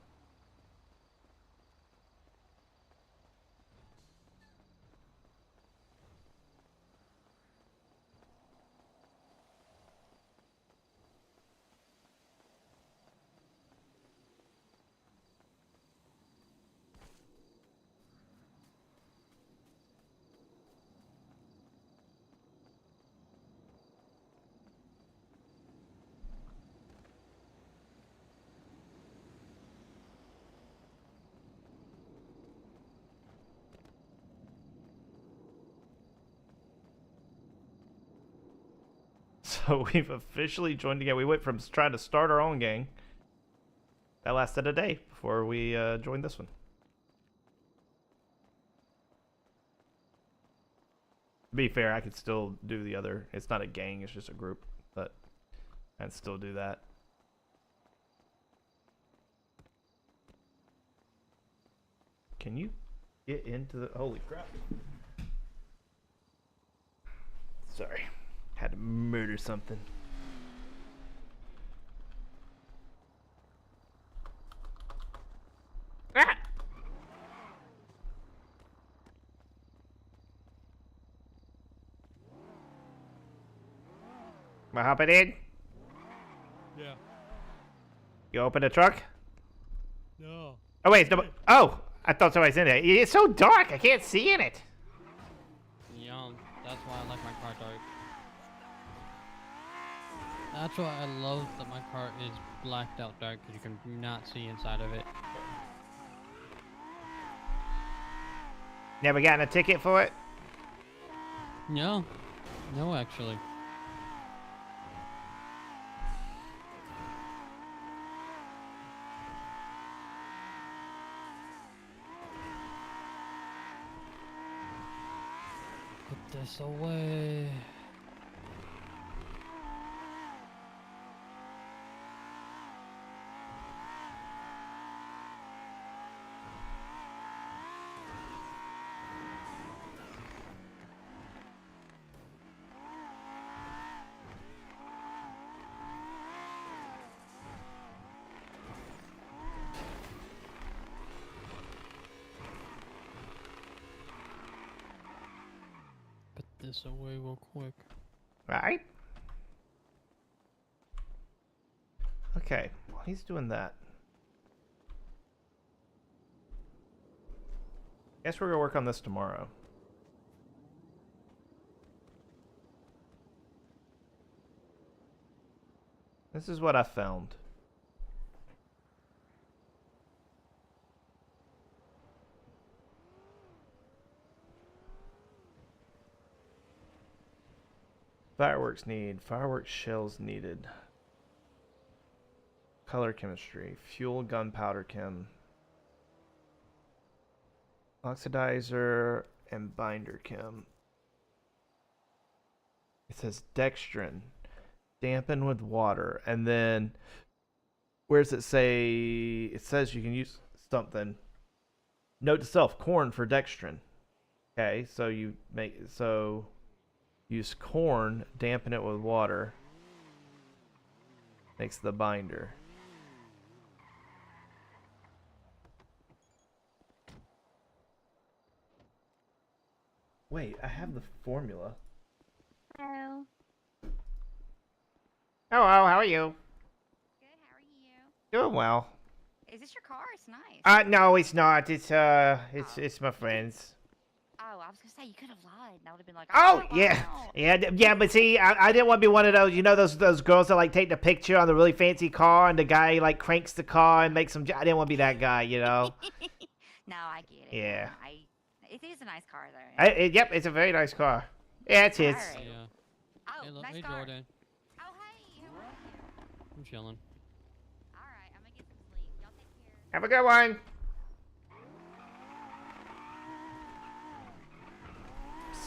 So we've officially joined together. We went from trying to start our own gang. That lasted a day before we joined this one. To be fair, I could still do the other. It's not a gang, it's just a group. But I'd still do that. Can you get into the... Holy crap. Sorry. Had to murder something. Ah! Am I hopping in? Yeah. You open the truck? No. Oh wait, no, oh! I thought somebody's in it. It's so dark, I can't see in it. Yeah, that's why I like my car dark. That's why I love that my car is blacked out dark, because you can not see inside of it. Never gotten a ticket for it? No. No, actually. Put this away. Put this away real quick. Right? Okay, well, he's doing that. Guess we're gonna work on this tomorrow. This is what I found. Fireworks need. Fireworks shells needed. Color chemistry. Fuel gunpowder chem. Oxidizer and binder chem. It says dextrin. Dampen with water. And then where does it say? It says you can use something. Note to self, corn for dextrin. Okay, so you make use corn, dampen it with water. Makes the binder. Wait, I have the formula. Hello. Hello, how are you? Good, how are you? Doing well. Is this your car? It's nice. No, it's not. It's my friend's. Oh, I was gonna say you could have lied. That would have been like, Oh, oh yeah. wow. Yeah, but see, I didn't want to be one of those, you know, those girls that like take the picture on the really fancy car and the guy like cranks the car and makes them. I didn't want to be that guy, you know. No, I get it. Yeah. It is a nice car though. Yep, it's a very nice car. Yeah, it's his. Alright. Yeah. Oh, Hey, look, nice hey car. Jordan. Oh, hey, how are you? I'm chilling. All right, I'm gonna get some sleep. Y'all take care. Have a good one.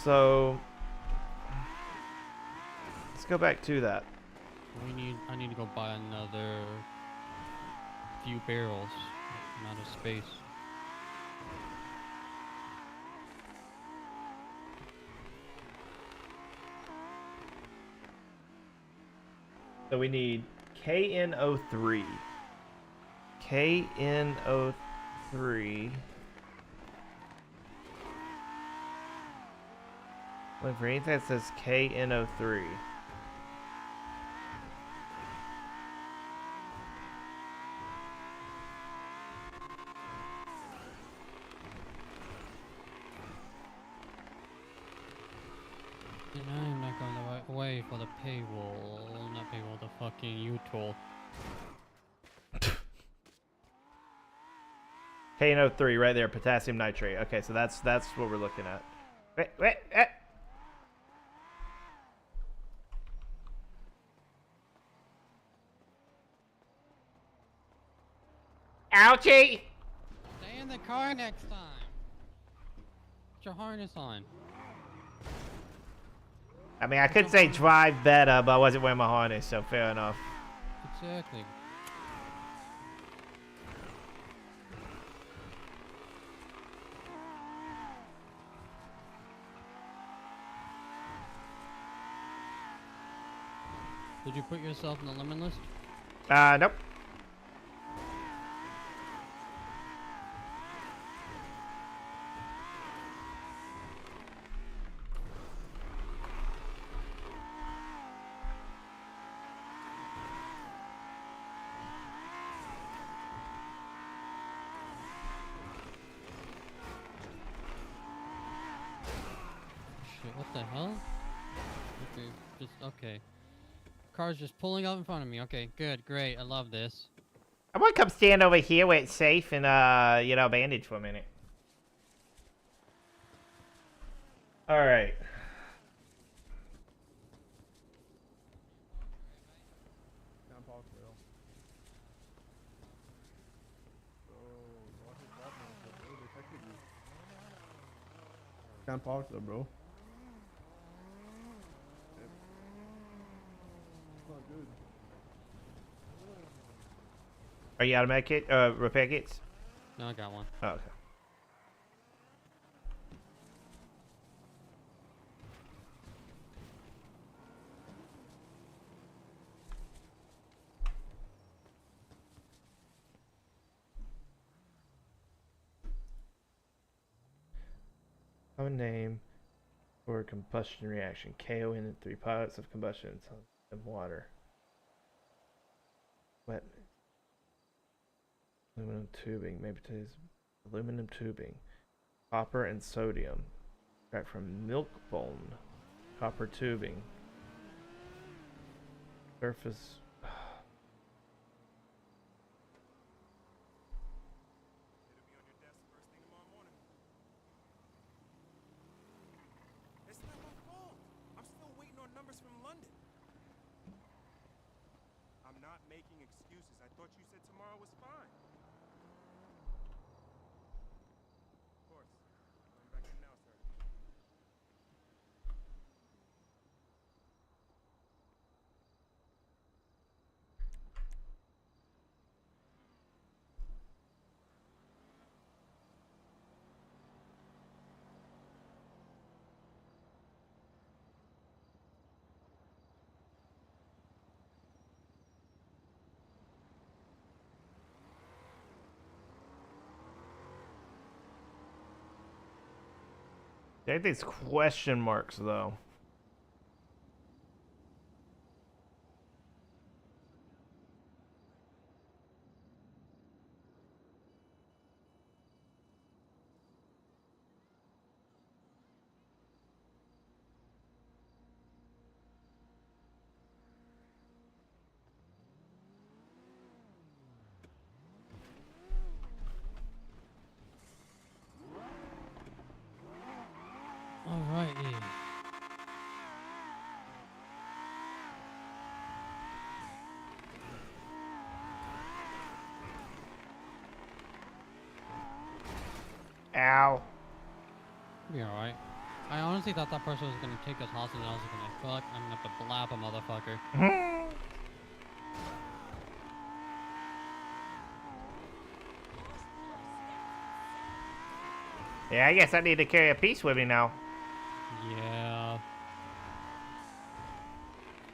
So let's go back to that. I need to go buy another few barrels. I'm out of space. So we need KNO3. KNO3. Look for anything that says KNO3. And I'm not going the right way for the paywall. Not paywall, the fucking U-tool. KNO3 right there, potassium nitrate. Okay, so that's what we're looking at. Wait. Ouchie! Stay in the car next time. Put your harness on. I mean, I could say drive better, but I wasn't wearing my harness, so fair enough. Exactly. Did you put yourself in the lemon list? Nope. Shit, what the hell? Okay, okay. Car's just pulling up in front of me. Okay, good, great. I love this. I'm gonna come stand over here where it's safe and, you know, bandage for a minute. Alright. Can't park there, bro. It's not good. Are you out of med kit? Repair kits? No, I got one. Oh, okay. Common name for combustion reaction. KON and 3 pilots of combustion and water. Wet. Aluminum tubing. Maybe today's aluminum tubing. Copper and sodium. Back from milk bone. Copper tubing. Surface. Making excuses. I thought you said tomorrow was fine. Of course. Going back in now, sir. They have these question marks, though. Alrighty. Ow. Be alright. I honestly thought that person was gonna take us hostage and I was gonna fuck, I'm gonna have to blap a motherfucker. Yeah, I guess I need to carry a piece with me now. Yeah.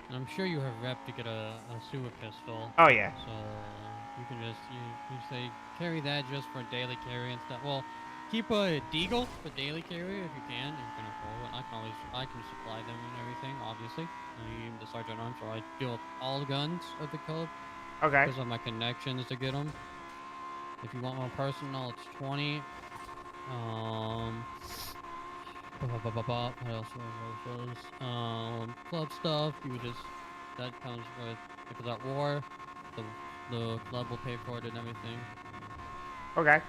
And I'm sure you have rep to get a sewer pistol. Oh, yeah. So you can just you say carry that just for daily carry and stuff. Well, keep a deagle for daily carry if you can afford it. I can supply them and everything. Obviously, I'm the sergeant arm, so I deal with all guns of the club Okay. because of my connections to get them. If you want more personal, it's 20. What else was club stuff. You would just that comes with if it's at war, the club will pay for it and everything. Okay.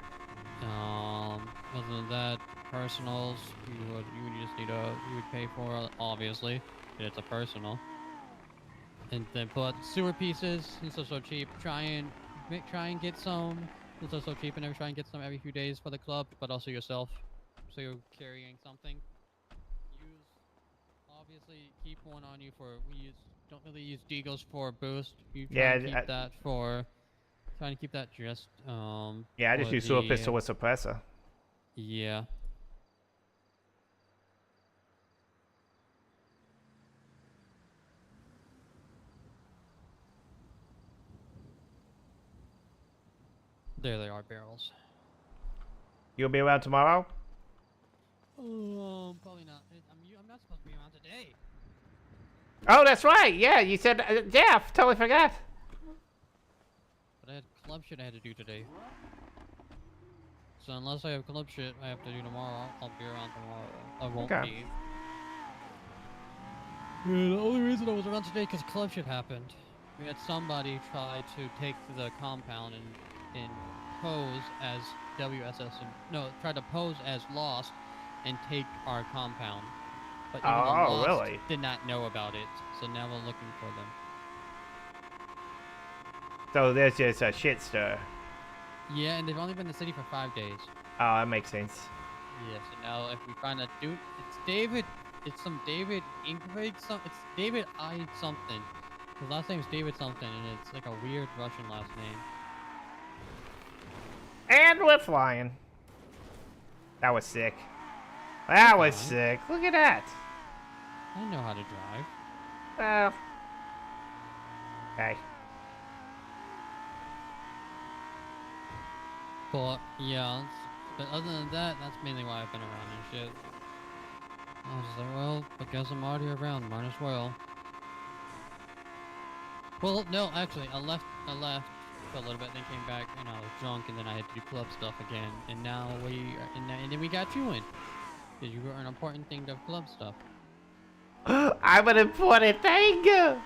Other than that, personals you would just need you would pay for it, obviously. It's a personal. And then but sewer pieces since they're so cheap, try and get some It's also cheap, and every try and get some every few days for the club, but also yourself. So you're carrying something. Use obviously keep one on you for don't really use deagles for boost. You try Yeah, and keep that for trying to keep that just yeah, I just for use super the pistol with suppressor. yeah. There they are, barrels. You'll be around tomorrow? Probably not. I'm not supposed to be around today. Oh, that's right. Yeah, you said Jeff. Totally forgot. But I had club shit I had to do today. So unless I have club shit I have to do tomorrow, I'll be around tomorrow. I won't Okay. be. Yeah, the only reason I was around today because club shit happened. We had somebody try to take the compound and pose as WSS and no, try to pose as Lost and take our compound. But even the Oh, Lost really? did not know about it, so now we're looking for them. So there's just a shit stir. Yeah, and they've only been in the city for 5 days. Oh, that makes sense. Yeah, so now if we find a dude, it's David. It's some David Ingrid. It's David I something. His last name's David something, and it's like a weird Russian last name. And we're flying. That was sick. That was Okay. sick. Look at that. I know how to drive. Well. Okay. But yeah, but other than that, that's mainly why I've been around and shit. I was just like, well, because I'm already around, might as well. Well, no, actually, I left for a little bit, then came back, and I was drunk, and then I had to do club stuff again, and now and then we got you in, because you were an important thing to club stuff. I'm an important thing. Oh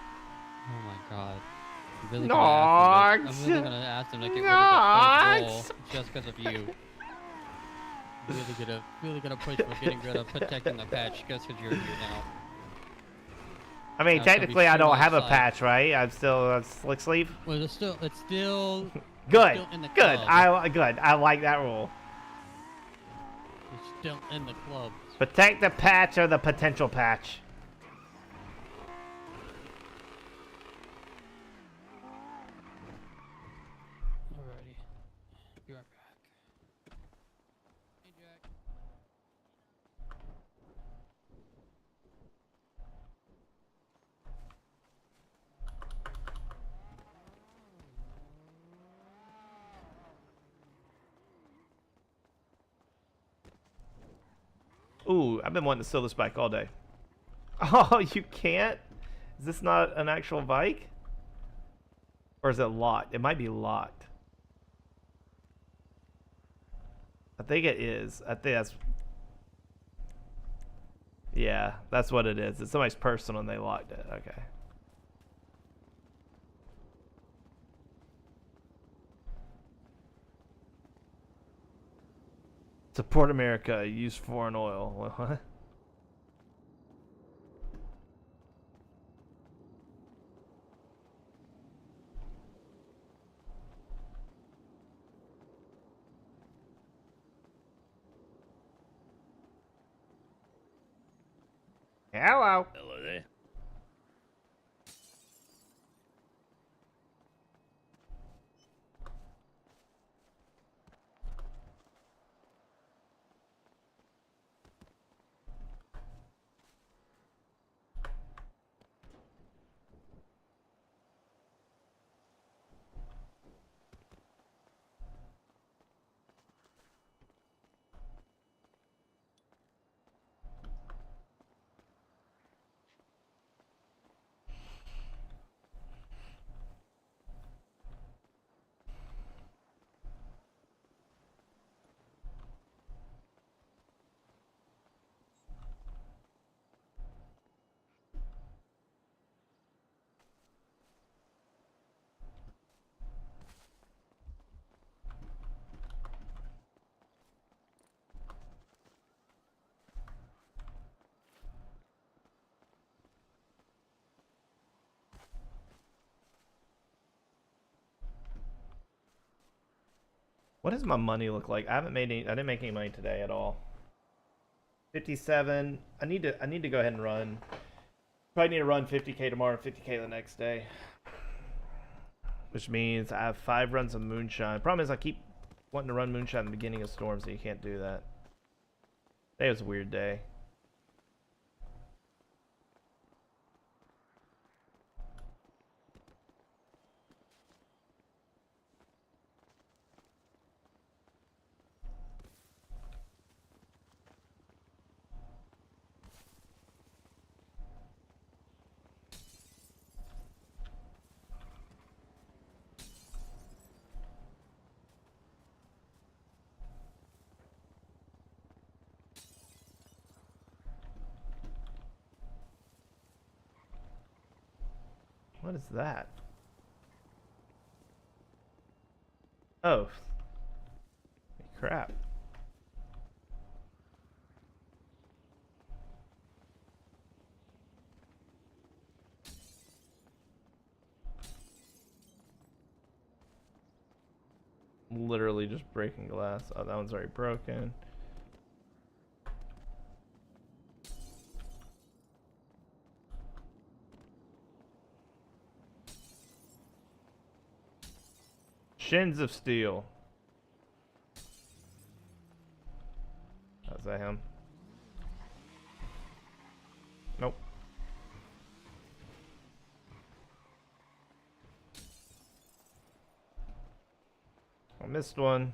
my god. I'm really gonna ask them Nox. I'm really gonna ask them to get rid of the Nox. role just because of you. Really gonna push for getting rid of protecting the patch just because you're here now. I mean, Now it's gonna be technically, I soon don't have a outside. patch, right? I'm still a slick sleeve. Well, it's still Good. still in the Good. club. Good. I like that rule. It's still in the club. Protect the patch or the potential patch. Alrighty. Be right back. Hey, Jack. Ooh, I've been wanting to steal this bike all day. Oh, you can't? Is this not an actual bike? Or is it locked? It might be locked. I think it is. I think that's... Yeah, that's what it is. It's somebody's personal and they locked it. Okay. Support America. Use foreign oil. What? Hello. Hello there. What does my money look like? I haven't made any. I didn't make any money today at all. 57. I need to go ahead and run. Probably need to run 50k tomorrow, 50k the next day. Which means I have 5 runs of moonshine. Problem is I keep wanting to run moonshine at the beginning of storms, so you can't do that. Today was a weird day. What is that? Oh. Crap. Literally just breaking glass. Oh, that one's already broken. Shins of steel. Is that him? Nope. I missed one.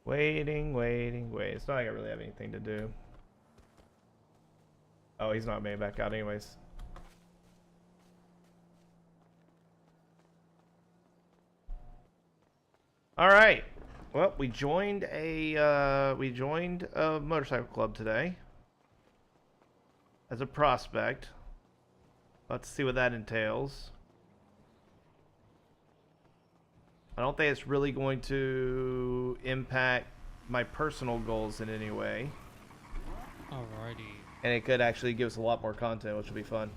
Waiting. It's not like I really have anything to do. Oh, he's not made back out anyways. All right. Well, we joined a motorcycle club today as a prospect. Let's see what that entails. I don't think it's really going to impact my personal goals in any way. Alrighty. And it could actually give us a lot more content, which will be fun.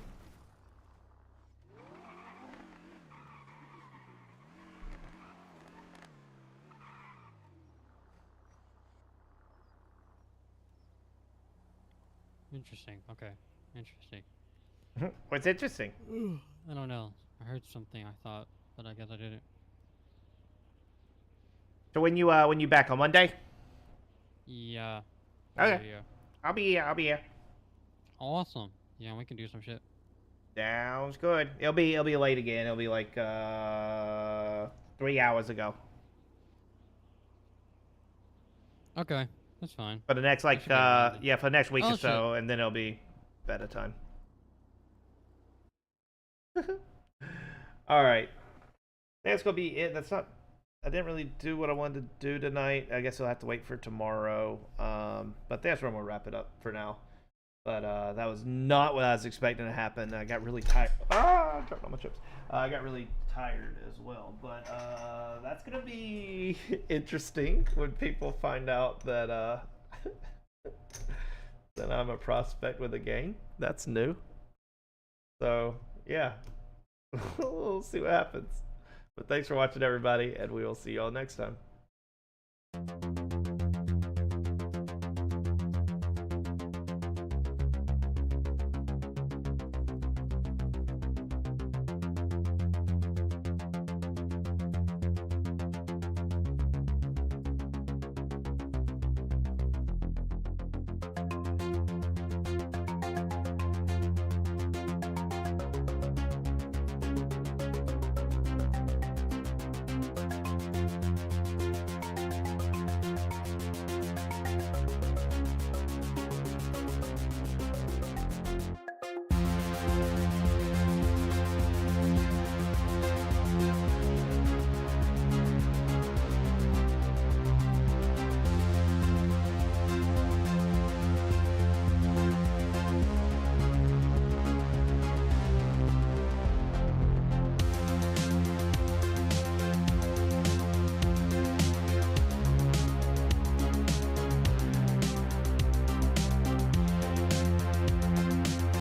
Interesting. Okay. Interesting. What's interesting? I don't know. I heard something I thought, but I guess I didn't. So when you back on Monday? Yeah. Okay. Yeah. I'll be here. Awesome. Yeah, we can do some shit. Sounds good. It'll be late again. It'll be like 3 hours ago. Okay, that's fine. For the next That should be around then. yeah, for the next week Oh, or so, and then it'll be better time. All right. That's gonna be it. That's not. I didn't really do what I wanted to do tonight. I guess I'll have to wait for tomorrow. But that's where I'm gonna wrap it up for now. But that was not what I was expecting to happen. I got really tired. I dropped all my chips. I got really tired as well. But that's gonna be interesting when people find out that that I'm a prospect with a gang. That's new. So yeah, we'll see what happens. But thanks for watching, everybody, and we will see y'all next time.